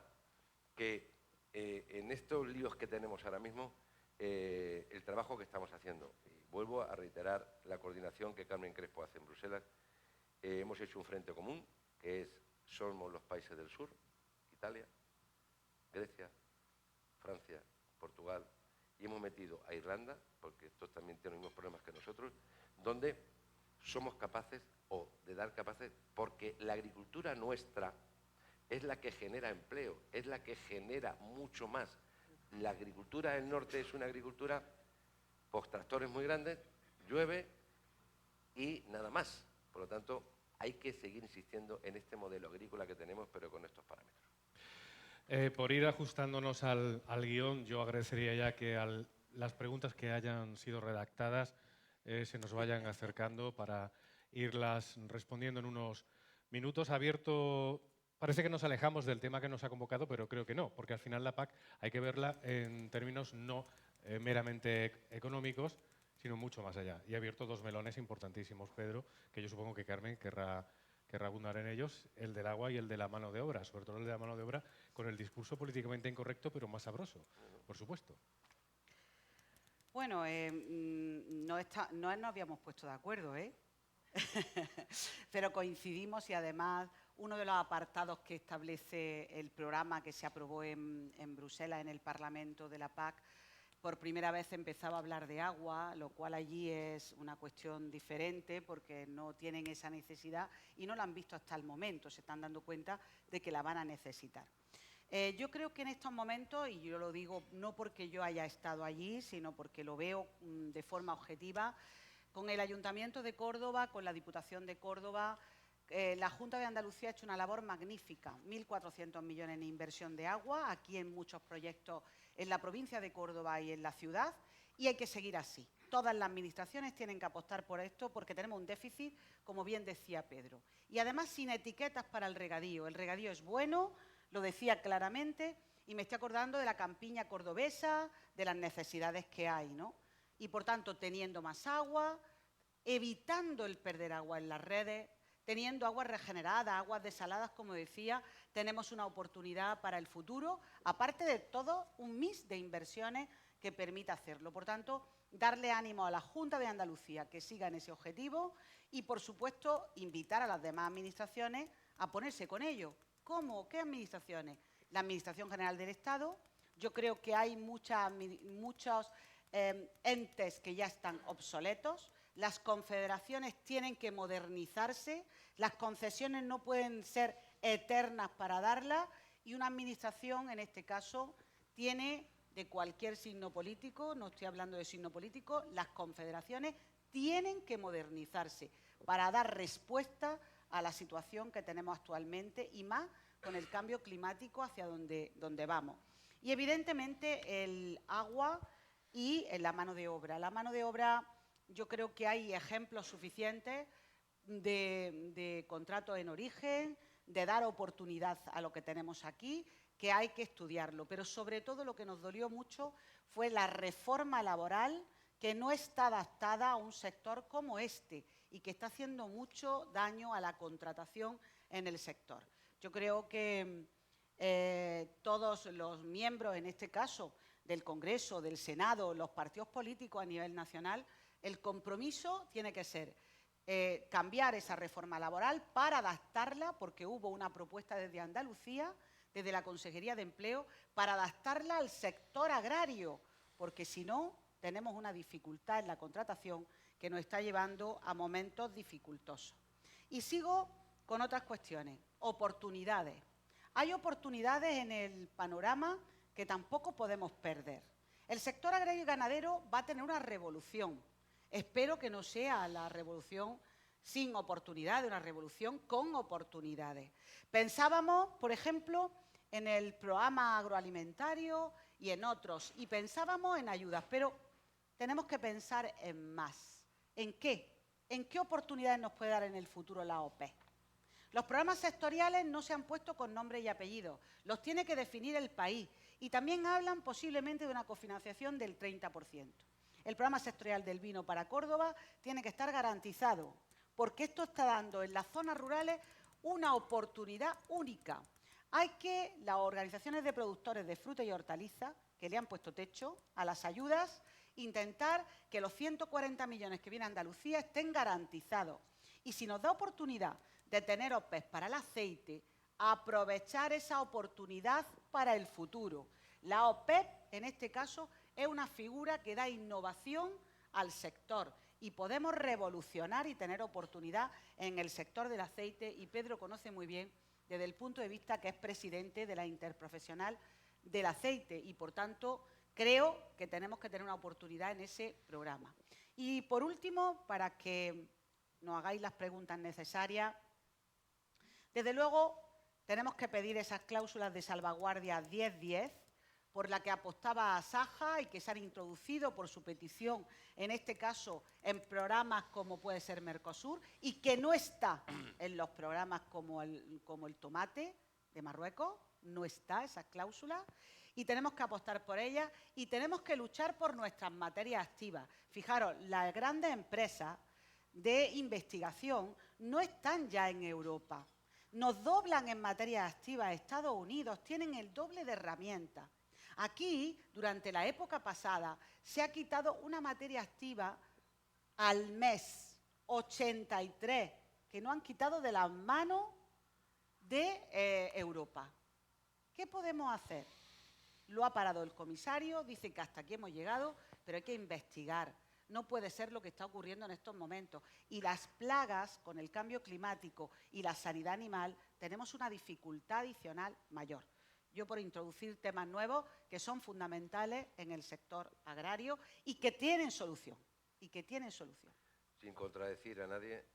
que en estos líos que tenemos ahora mismo, el trabajo que estamos haciendo, y vuelvo a reiterar la coordinación que Carmen Crespo hace en Bruselas, hemos hecho un frente común, que es, somos los países del sur, Italia, Grecia, Francia, Portugal, y hemos metido a Irlanda, porque estos también tienen los mismos problemas que nosotros, donde somos capaces, porque la agricultura nuestra es la que genera empleo, es la que genera mucho más. La agricultura del norte es una agricultura, pues tractores muy grandes, llueve y nada más. Por lo tanto, hay que seguir insistiendo en este modelo agrícola que tenemos, pero con estos parámetros. Por ir ajustándonos al guión, yo agradecería ya que las preguntas que hayan sido redactadas se nos vayan acercando para irlas respondiendo en unos minutos. Abierto, parece que nos alejamos del tema que nos ha convocado, pero creo que no, porque al final la PAC hay que verla en términos no meramente económicos, sino mucho más allá. Y he abierto 2 melones importantísimos, Pedro, que yo supongo que Carmen querrá abundar en ellos, el del agua y el de la mano de obra, sobre todo el de la mano de obra, con el discurso políticamente incorrecto, pero más sabroso, por supuesto. Bueno, no nos habíamos puesto de acuerdo, pero coincidimos y además uno de los apartados que establece el programa que se aprobó en Bruselas, en el Parlamento de la PAC, por primera vez empezaba a hablar de agua, lo cual allí es una cuestión diferente porque no tienen esa necesidad y no la han visto hasta el momento, se están dando cuenta de que la van a necesitar. Yo creo que en estos momentos, y yo lo digo no porque yo haya estado allí, sino porque lo veo de forma objetiva, con el Ayuntamiento de Córdoba, con la Diputación de Córdoba, la Junta de Andalucía ha hecho una labor magnífica, 1.400 millones en inversión de agua, aquí en muchos proyectos en la provincia de Córdoba y en la ciudad, y hay que seguir así. Todas las administraciones tienen que apostar por esto porque tenemos un déficit, como bien decía Pedro. Y además sin etiquetas para el regadío. El regadío es bueno, lo decía claramente, Y me estoy acordando de la campiña cordobesa, de las necesidades que hay, ¿no? Y, por tanto, teniendo más agua, evitando el perder agua en las redes, teniendo aguas regeneradas, aguas desaladas, como decía, tenemos una oportunidad para el futuro, aparte de todo un mix de inversiones que permita hacerlo. Por tanto, darle ánimo a la Junta de Andalucía que siga en ese objetivo y, por supuesto, invitar a las demás administraciones a ponerse con ello. ¿Cómo? ¿Qué administraciones? La Administración General del Estado. Yo creo que hay muchos entes que ya están obsoletos. Las confederaciones tienen que modernizarse, las concesiones no pueden ser eternas para darlas y una administración, en este caso, tiene de cualquier signo político, no estoy hablando de signo político, las confederaciones tienen que modernizarse para dar respuesta a la situación que tenemos actualmente y más con el cambio climático hacia donde vamos. Y, evidentemente, el agua y la mano de obra. La mano de obra, yo creo que hay ejemplos suficientes de contratos en origen, de dar oportunidad a lo que tenemos aquí, que hay que estudiarlo. Pero, sobre todo, lo que nos dolió mucho fue la reforma laboral que no está adaptada a un sector como este y que está haciendo mucho daño a la contratación en el sector. Yo creo que todos los miembros, en este caso, del Congreso, del Senado, los partidos políticos a nivel nacional, el compromiso tiene que ser cambiar esa reforma laboral para adaptarla, porque hubo una propuesta desde Andalucía, desde la Consejería de Empleo, para adaptarla al sector agrario, porque si no, tenemos una dificultad en la contratación que nos está llevando a momentos dificultosos. Y sigo con otras cuestiones. Oportunidades. Hay oportunidades en el panorama que tampoco podemos perder. El sector agrario y ganadero va a tener una revolución. Espero que no sea la revolución sin oportunidades, una revolución con oportunidades. Pensábamos, por ejemplo, en el programa agroalimentario y en otros, y pensábamos en ayudas, pero tenemos que pensar en más. ¿En qué? ¿En qué oportunidades nos puede dar en el futuro la OPE? Los programas sectoriales no se han puesto con nombre y apellido, los tiene que definir el país y también hablan posiblemente de una cofinanciación del 30%. El programa sectorial del vino para Córdoba tiene que estar garantizado, porque esto está dando en las zonas rurales una oportunidad única. Hay que, las organizaciones de productores de fruta y hortalizas, que le han puesto techo a las ayudas, intentar que los 140 millones que viene a Andalucía estén garantizados. Y si nos da oportunidad de tener OPEs para el aceite, aprovechar esa oportunidad para el futuro. La OPEP, en este caso, es una figura que da innovación al sector y podemos revolucionar y tener oportunidad en el sector del aceite, y Pedro conoce muy bien desde el punto de vista que es presidente de la Interprofesional del Aceite y, por tanto, creo que tenemos que tener una oportunidad en ese programa. Y, por último, para que nos hagáis las preguntas necesarias, desde luego tenemos que pedir esas cláusulas de salvaguardia 10-10, por la que apostaba Asaja y que se han introducido por su petición, en este caso, en programas como puede ser Mercosur, y que no está en los programas como el tomate de Marruecos, no está esa cláusula, y tenemos que apostar por ella y tenemos que luchar por nuestras materias activas. Fijaros, las grandes empresas de investigación no están ya en Europa. Nos doblan en materias activas Estados Unidos, tienen el doble de herramientas. Aquí, durante la época pasada, se ha quitado una materia activa al mes, 83, que no han quitado de las manos de Europa. ¿Qué podemos hacer? Lo ha parado el comisario, dice que hasta aquí hemos llegado, pero hay que investigar. No puede ser lo que está ocurriendo en estos momentos. Y las plagas, con el cambio climático y la sanidad animal, tenemos una dificultad adicional mayor. Yo por introducir temas nuevos que son fundamentales en el sector agrario y que tienen solución. Sin contradecir a nadie,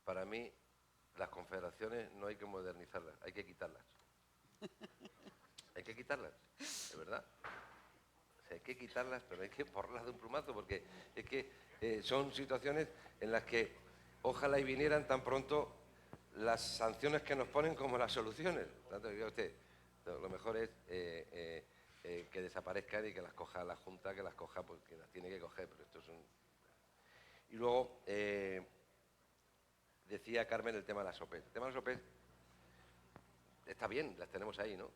para mí las confederaciones no hay que modernizarlas, hay que quitarlas. Hay que quitarlas, de verdad. O sea, hay que quitarlas, pero hay que borrarlas de un plumazo, porque es que son situaciones en las que ojalá y vinieran tan pronto las sanciones que nos ponen como las soluciones. Tanto diga usted, Lo mejor es que desaparezcan y que las coja la Junta, que las coja porque las tiene que coger, pero esto es un... Y luego, decía Carmen el tema de las OPE. El tema de las OPE está bien, las tenemos ahí, ¿no?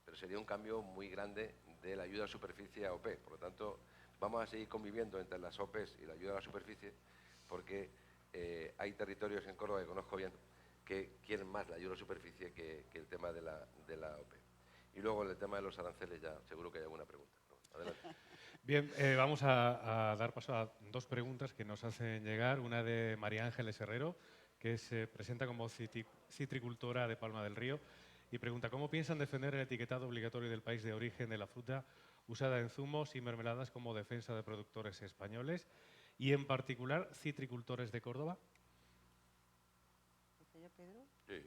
Pero sería un cambio muy grande de la ayuda a superficie a OPE. Por lo tanto, vamos a seguir conviviendo entre las OPEs y la ayuda a la superficie, porque hay territorios en Córdoba que conozco bien que quieren más la ayuda a la superficie que el tema de la OPE. Y luego en el tema de los aranceles ya seguro que hay alguna pregunta, ¿no? Adelante. Bien, vamos a dar paso a dos preguntas que nos hacen llegar. Una de María Ángeles Herrero, que se presenta como citricultora de Palma del Río, y pregunta: ¿cómo piensan defender el etiquetado obligatorio del país de origen de la fruta usada en zumos y mermeladas como defensa de productores españoles y, en particular, citricultores de Córdoba? ¿Empiezo yo, Pedro? Sí.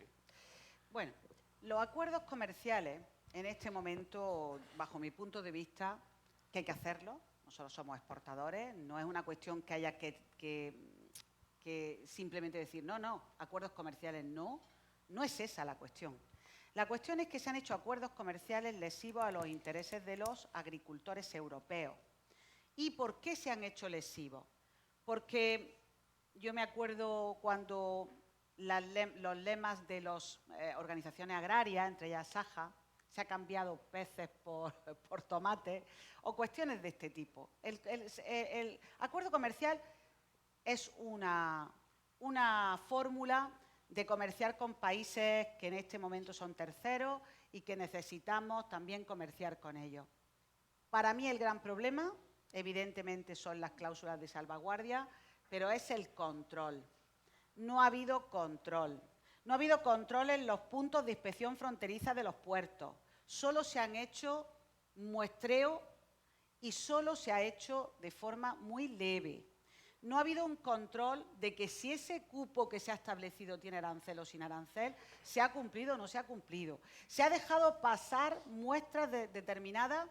Bueno, los acuerdos comerciales, en este momento, bajo mi punto de vista, que hay que hacerlo. Nosotros somos exportadores, no es una cuestión que haya que simplemente decir, no, acuerdos comerciales no es esa la cuestión. La cuestión es que se han hecho acuerdos comerciales lesivos a los intereses de los agricultores europeos. ¿Y por qué se han hecho lesivos? Porque yo me acuerdo cuando los lemas de las organizaciones agrarias, entre ellas Saja, se ha cambiado peces por tomates o cuestiones de este tipo. El acuerdo comercial es una fórmula de comerciar con países que en este momento son terceros y que necesitamos también comerciar con ellos. Para mí el gran problema, evidentemente, son las cláusulas de salvaguardia, pero es el control. No ha habido control. No ha habido control en los puntos de inspección fronteriza de los puertos. Solo se han hecho muestreo y solo se ha hecho de forma muy leve. No ha habido un control de que si ese cupo que se ha establecido tiene arancel o sin arancel, se ha cumplido o no se ha cumplido. Se ha dejado pasar muestras determinadas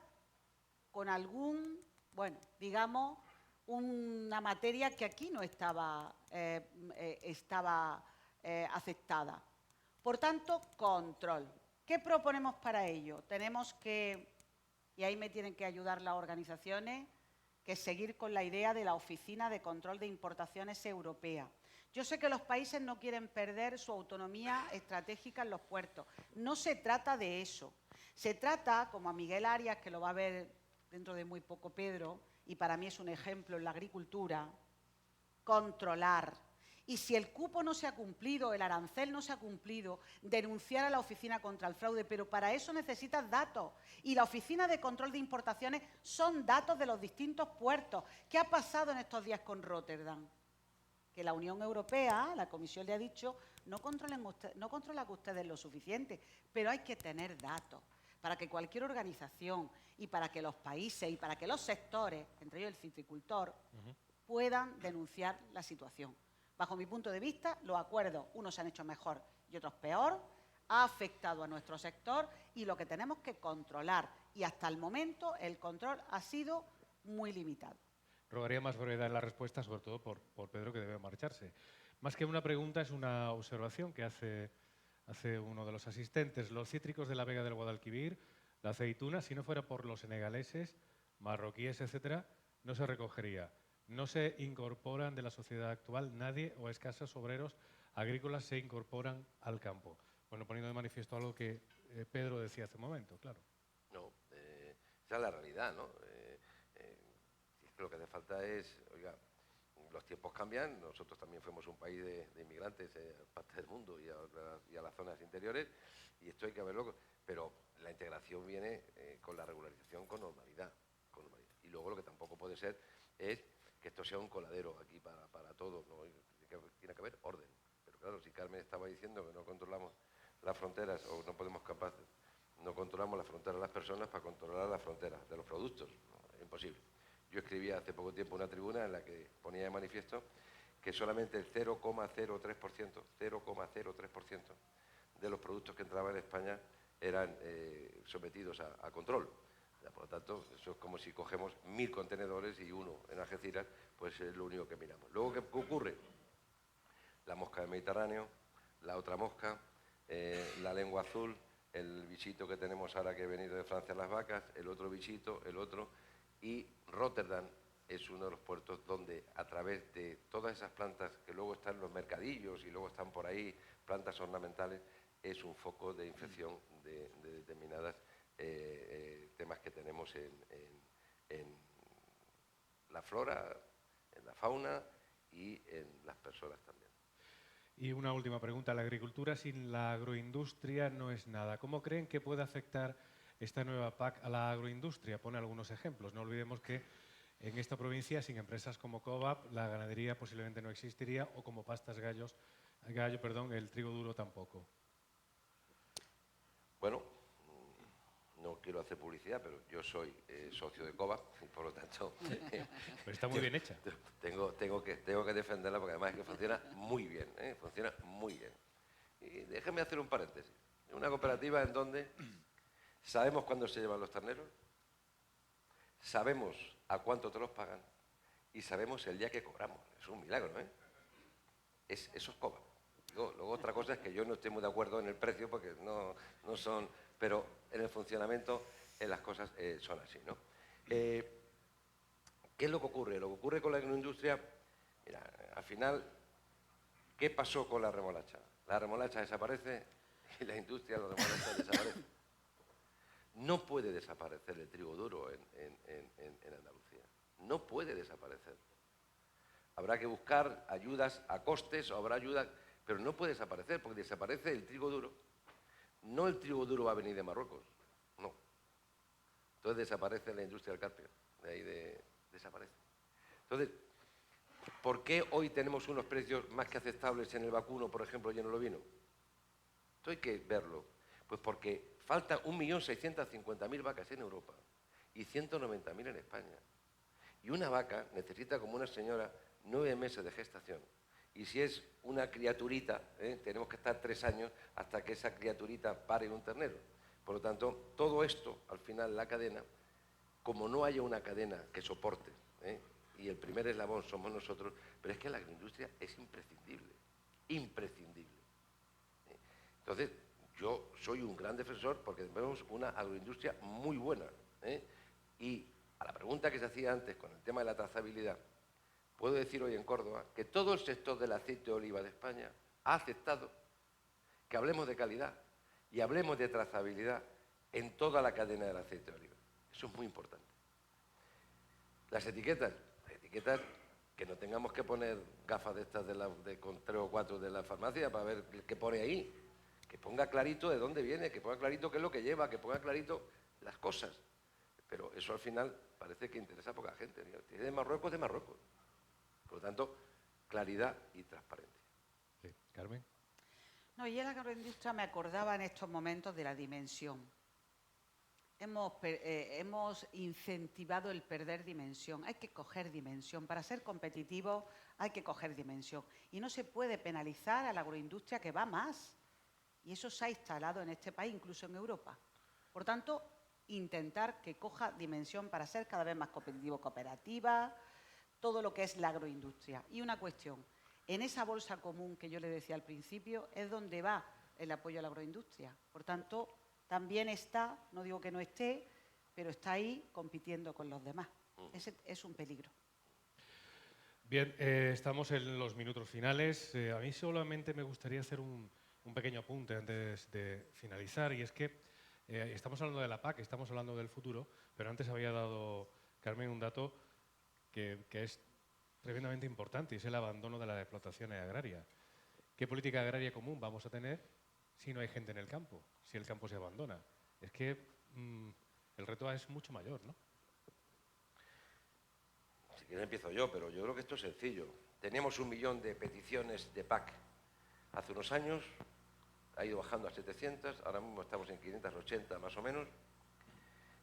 con algún, bueno, digamos, una materia que aquí no estaba aceptada. Por tanto, control. ¿Qué proponemos para ello? Tenemos que, y ahí me tienen que ayudar las organizaciones, que seguir con la idea de la Oficina de Control de Importaciones Europea. Yo sé que los países no quieren perder su autonomía estratégica en los puertos. No se trata de eso. Se trata, como a Miguel Arias, que lo va a ver dentro de muy poco Pedro, y para mí es un ejemplo en la agricultura, controlar. Y si el cupo no se ha cumplido, el arancel no se ha cumplido, denunciar a la Oficina contra el Fraude, pero para eso necesitas datos. Y la Oficina de Control de Importaciones son datos de los distintos puertos. ¿Qué ha pasado en estos días con Rotterdam? Que la Unión Europea, la Comisión le ha dicho, no controlan ustedes lo suficiente, pero hay que tener datos para que cualquier organización y para que los países y para que los sectores, entre ellos el citricultor, puedan denunciar la situación. Bajo mi punto de vista, los acuerdos, unos se han hecho mejor y otros peor, ha afectado a nuestro sector y lo que tenemos que controlar. Y hasta el momento el control ha sido muy limitado. Rogaría más brevedad en la respuesta, sobre todo por Pedro, que debe marcharse. Más que una pregunta, es una observación que hace uno de los asistentes. Los cítricos de la Vega del Guadalquivir, la aceituna, si no fuera por los senegaleses, marroquíes, etcétera, no se recogería. No se incorporan de la sociedad actual, nadie o escasos obreros agrícolas se incorporan al campo. Bueno, poniendo de manifiesto algo que Pedro decía hace un momento, claro. No, esa es la realidad, ¿no? Lo que hace falta es, oiga, los tiempos cambian, nosotros también fuimos un país de inmigrantes a parte del mundo y a las zonas interiores, y esto hay que verlo, pero la integración viene con la regularización con normalidad. Y luego lo que tampoco puede ser es que esto sea un coladero aquí para todos, ¿no? Tiene que haber orden. Pero claro, si Carmen estaba diciendo que no controlamos las fronteras o no controlamos las fronteras de las personas para controlar las fronteras de los productos, no, es imposible. Yo escribía hace poco tiempo una tribuna en la que ponía de manifiesto que solamente el 0,03% de los productos que entraban en España eran sometidos a control. Por lo tanto, eso es como si cogemos 1000 contenedores y uno en Algeciras, pues es lo único que miramos. Luego, ¿qué ocurre? La mosca del Mediterráneo, la otra mosca, la lengua azul, el bichito que tenemos ahora que ha venido de Francia, las vacas, el otro bichito, el otro, y Rotterdam es uno de los puertos donde a través de todas esas plantas que luego están en los mercadillos y luego están por ahí, plantas ornamentales, es un foco de infección de determinadas temas que tenemos en la flora, en la fauna y en las personas también. Y una última pregunta. La agricultura sin la agroindustria no es nada. ¿Cómo creen que puede afectar esta nueva PAC a la agroindustria? Pone algunos ejemplos. No olvidemos que en esta provincia, sin empresas como COVAP, la ganadería posiblemente no existiría, o como Pastas Gallo, el trigo duro tampoco. Bueno, no quiero hacer publicidad, pero yo soy socio de COVAP y por lo tanto... Pero está muy bien hecha. Tengo que defenderla porque además es que funciona muy bien, funciona muy bien. Y déjeme hacer un paréntesis. Una cooperativa en donde sabemos cuándo se llevan los terneros, sabemos a cuánto te los pagan y sabemos el día que cobramos. Es un milagro, ¿eh? Eso es COVAP. Luego otra cosa es que yo no estoy muy de acuerdo en el precio porque no son... Pero en el funcionamiento las cosas son así, ¿no? ¿Qué es lo que ocurre? Lo que ocurre con la agroindustria, mira, al final, ¿qué pasó con la remolacha? La remolacha desaparece y la industria de la remolacha desaparece. No puede desaparecer el trigo duro en Andalucía. No puede desaparecer. Habrá que buscar ayudas a costes o habrá ayudas, pero no puede desaparecer porque desaparece el trigo duro. No el trigo duro va a venir de Marruecos, no. Entonces desaparece la industria del Carpio, de ahí desaparece. Entonces, ¿por qué hoy tenemos unos precios más que aceptables en el vacuno, por ejemplo, y en el ovino? Esto hay que verlo. Pues porque faltan 1.650.000 vacas en Europa y 190.000 en España. Y una vaca necesita, como una señora, 9 meses de gestación. Y si es una criaturita, tenemos que estar 3 años hasta que esa criaturita pare un ternero. Por lo tanto, todo esto, al final, la cadena, como no haya una cadena que soporte, y el primer eslabón somos nosotros, pero es que la agroindustria es imprescindible, imprescindible. Entonces, yo soy un gran defensor porque tenemos una agroindustria muy buena. Y a la pregunta que se hacía antes con el tema de la trazabilidad, puedo decir hoy en Córdoba que todo el sector del aceite de oliva de España ha aceptado que hablemos de calidad y hablemos de trazabilidad en toda la cadena del aceite de oliva. Eso es muy importante. Las etiquetas que no tengamos que poner gafas de estas con 3 o 4 de la farmacia para ver qué pone ahí. Que ponga clarito de dónde viene, que ponga clarito qué es lo que lleva, que ponga clarito las cosas. Pero eso al final parece que interesa a poca gente. Si es de Marruecos, de Marruecos. Por lo tanto, claridad y transparencia. Sí. Carmen. No, y en la agroindustria me acordaba en estos momentos de la dimensión. Hemos incentivado el perder dimensión. Hay que coger dimensión. Para ser competitivo hay que coger dimensión. Y no se puede penalizar a la agroindustria que va más. Y eso se ha instalado en este país, incluso en Europa. Por tanto, intentar que coja dimensión para ser cada vez más competitivo, cooperativa, todo lo que es la agroindustria. Y una cuestión, en esa bolsa común que yo le decía al principio, es donde va el apoyo a la agroindustria. Por tanto, también está, no digo que no esté, pero está ahí compitiendo con los demás. Ese es un peligro. Bien, estamos en los minutos finales. A mí solamente me gustaría hacer un pequeño apunte antes de finalizar, y es que estamos hablando de la PAC, estamos hablando del futuro, pero antes había dado Carmen un dato que es tremendamente importante, y es el abandono de las explotaciones agrarias. ¿Qué política agraria común vamos a tener si no hay gente en el campo, si el campo se abandona? Es que el reto es mucho mayor, ¿no? Si quieres empiezo yo, pero yo creo que esto es sencillo. Teníamos 1 millón de peticiones de PAC hace unos años, ha ido bajando a 700, ahora mismo estamos en 580 más o menos,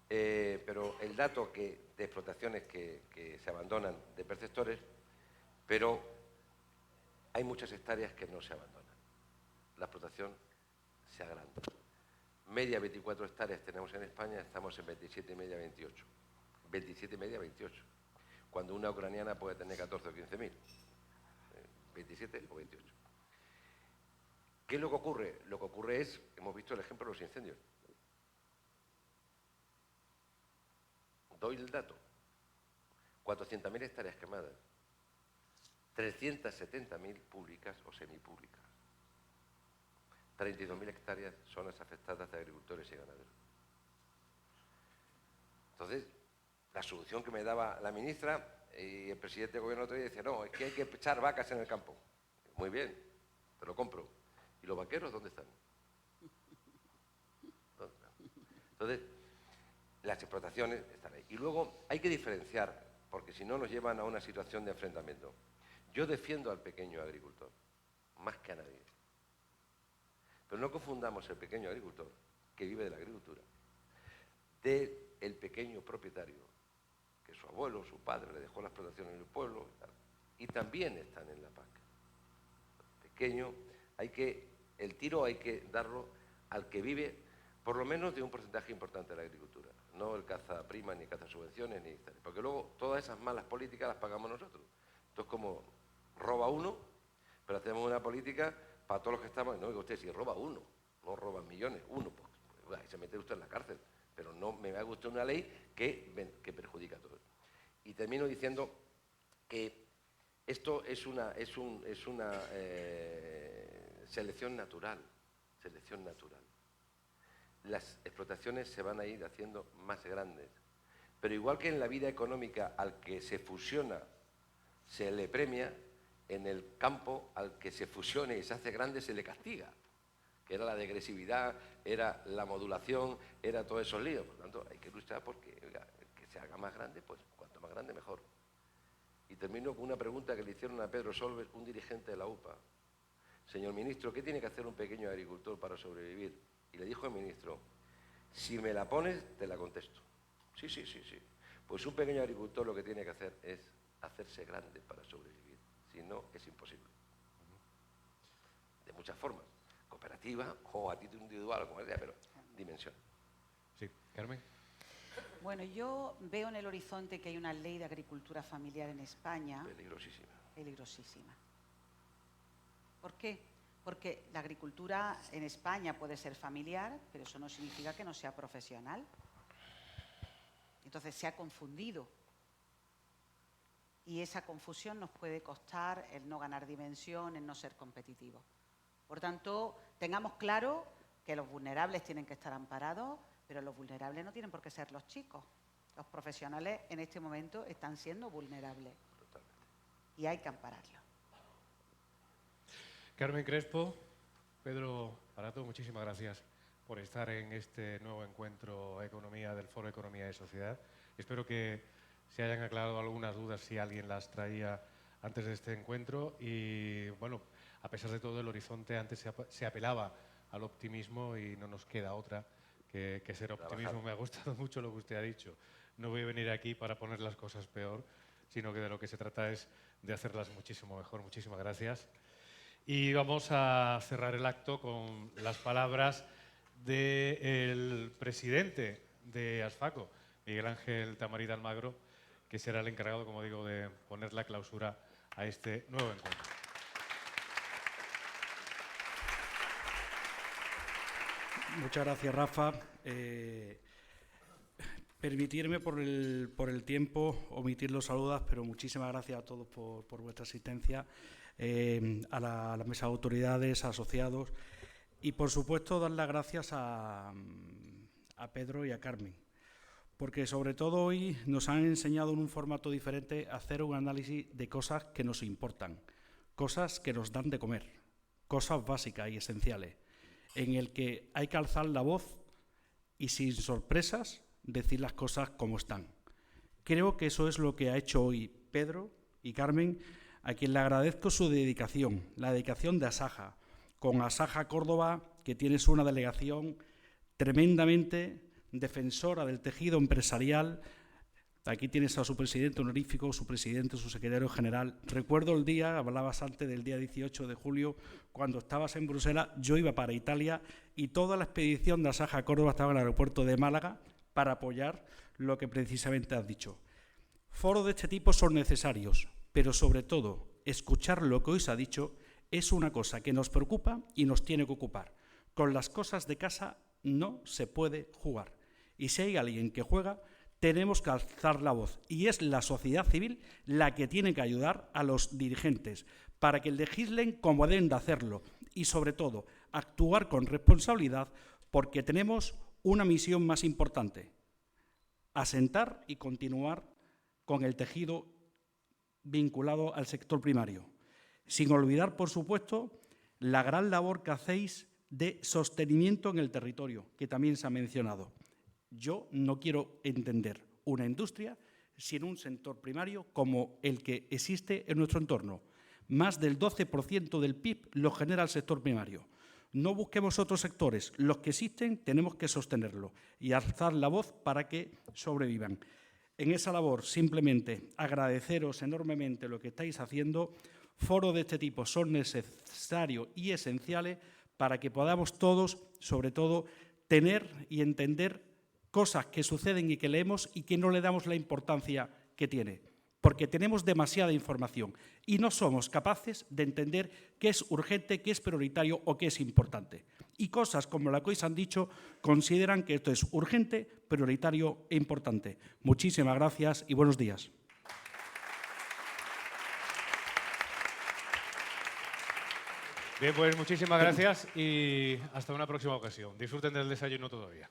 pero el dato de explotaciones que se abandonan de perceptores, pero hay muchas hectáreas que no se abandonan. La explotación se agranda. Media 24 hectáreas tenemos en España, estamos en 27 y media, 28. 27 y media, 28. Cuando una ucraniana puede tener 14 o 15.000. 27 o 28. ¿Qué es lo que ocurre? Lo que ocurre es, hemos visto el ejemplo de los incendios. Doy el dato. 400.000 hectáreas quemadas. 370.000 públicas o semipúblicas. 32.000 hectáreas zonas afectadas de agricultores y ganaderos. Entonces, la solución que me daba la ministra y el presidente del gobierno otro día decía, no, es que hay que echar vacas en el campo. Muy bien, te lo compro. ¿Y los vaqueros dónde están? ¿Dónde están? Entonces, las explotaciones están ahí. Y luego hay que diferenciar, porque si no nos llevan a una situación de enfrentamiento. Yo defiendo al pequeño agricultor, más que a nadie. Pero no confundamos el pequeño agricultor, que vive de la agricultura, del pequeño propietario, que su abuelo, su padre, le dejó la explotación en el pueblo, y también están en la PAC. Pequeño, el tiro hay que darlo al que vive, por lo menos de un porcentaje importante de la agricultura, no el caza prima, ni caza subvenciones, ni porque luego todas esas malas políticas las pagamos nosotros. Esto es como roba uno, pero hacemos una política para todos los que estamos, no digo usted, si roba uno, no roban millones, uno, pues ahí se mete usted en la cárcel, pero no me va a gustar una ley que perjudica a todos. Y termino diciendo que esto es una selección natural, Las explotaciones se van a ir haciendo más grandes, pero igual que en la vida económica al que se fusiona se le premia, en el campo al que se fusione y se hace grande se le castiga, que era la degresividad, era la modulación, era todos esos líos. Por lo tanto, hay que luchar porque el que se haga más grande, pues cuanto más grande mejor. Y termino con una pregunta que le hicieron a Pedro Solbes, un dirigente de la UPA. Señor ministro, ¿qué tiene que hacer un pequeño agricultor para sobrevivir? Y le dijo el ministro, si me la pones, te la contesto. Sí. Pues un pequeño agricultor lo que tiene que hacer es hacerse grande para sobrevivir. Si no, es imposible. De muchas formas. Cooperativa o a título individual, como sea, pero dimensión. Sí, Carmen. Bueno, yo veo en el horizonte que hay una ley de agricultura familiar en España. Peligrosísima. Peligrosísima. ¿Por qué? Porque la agricultura en España puede ser familiar, pero eso no significa que no sea profesional. Entonces se ha confundido. Y esa confusión nos puede costar el no ganar dimensión, el no ser competitivos. Por tanto, tengamos claro que los vulnerables tienen que estar amparados, pero los vulnerables no tienen por qué ser los chicos. Los profesionales en este momento están siendo vulnerables. Totalmente. Y hay que ampararlos. Carmen Crespo, Pedro Parato, muchísimas gracias por estar en este nuevo encuentro Economía del Foro Economía y Sociedad. Espero que se hayan aclarado algunas dudas si alguien las traía antes de este encuentro y, bueno, a pesar de todo el horizonte antes se apelaba al optimismo y no nos queda otra que ser optimismo. Me ha gustado mucho lo que usted ha dicho. No voy a venir aquí para poner las cosas peor, sino que de lo que se trata es de hacerlas muchísimo mejor. Muchísimas gracias. Y vamos a cerrar el acto con las palabras del presidente de ASFACO, Miguel Ángel Tamarit Almagro, que será el encargado, como digo, de poner la clausura a este nuevo encuentro. Muchas gracias, Rafa. Permitirme por el tiempo omitir los saludos, pero muchísimas gracias a todos por vuestra asistencia, a la mesa de autoridades, asociados y, por supuesto, dar las gracias a Pedro y a Carmen, porque sobre todo hoy nos han enseñado en un formato diferente a hacer un análisis de cosas que nos importan, cosas que nos dan de comer, cosas básicas y esenciales, en el que hay que alzar la voz y sin sorpresas decir las cosas como están. Creo que eso es lo que ha hecho hoy Pedro y Carmen, a quien le agradezco su dedicación, la dedicación de Asaja, con Asaja Córdoba, que tienes una delegación tremendamente defensora del tejido empresarial. Aquí tienes a su presidente honorífico, su presidente, su secretario general. Recuerdo el día, hablabas antes del día 18 de julio, cuando estabas en Bruselas, yo iba para Italia y toda la expedición de Asaja Córdoba estaba en el aeropuerto de Málaga para apoyar lo que precisamente has dicho. Foros de este tipo son necesarios, pero sobre todo, escuchar lo que hoy se ha dicho es una cosa que nos preocupa y nos tiene que ocupar. Con las cosas de casa no se puede jugar. Y si hay alguien que juega, tenemos que alzar la voz. Y es la sociedad civil la que tiene que ayudar a los dirigentes para que legislen como deben de hacerlo. Y sobre todo, actuar con responsabilidad porque tenemos una misión más importante: asentar y continuar con el tejido vinculado al sector primario. Sin olvidar, por supuesto, la gran labor que hacéis de sostenimiento en el territorio, que también se ha mencionado. Yo no quiero entender una industria sin un sector primario como el que existe en nuestro entorno. Más del 12% del PIB lo genera el sector primario. No busquemos otros sectores. Los que existen tenemos que sostenerlos y alzar la voz para que sobrevivan. En esa labor, simplemente agradeceros enormemente lo que estáis haciendo. Foros de este tipo son necesarios y esenciales para que podamos todos, sobre todo, tener y entender cosas que suceden y que leemos y que no le damos la importancia que tiene, porque tenemos demasiada información y no somos capaces de entender qué es urgente, qué es prioritario o qué es importante. Y cosas como la que hoy se han dicho consideran que esto es urgente, prioritario e importante. Muchísimas gracias y buenos días. Bien, pues muchísimas gracias y hasta una próxima ocasión. Disfruten del desayuno todavía.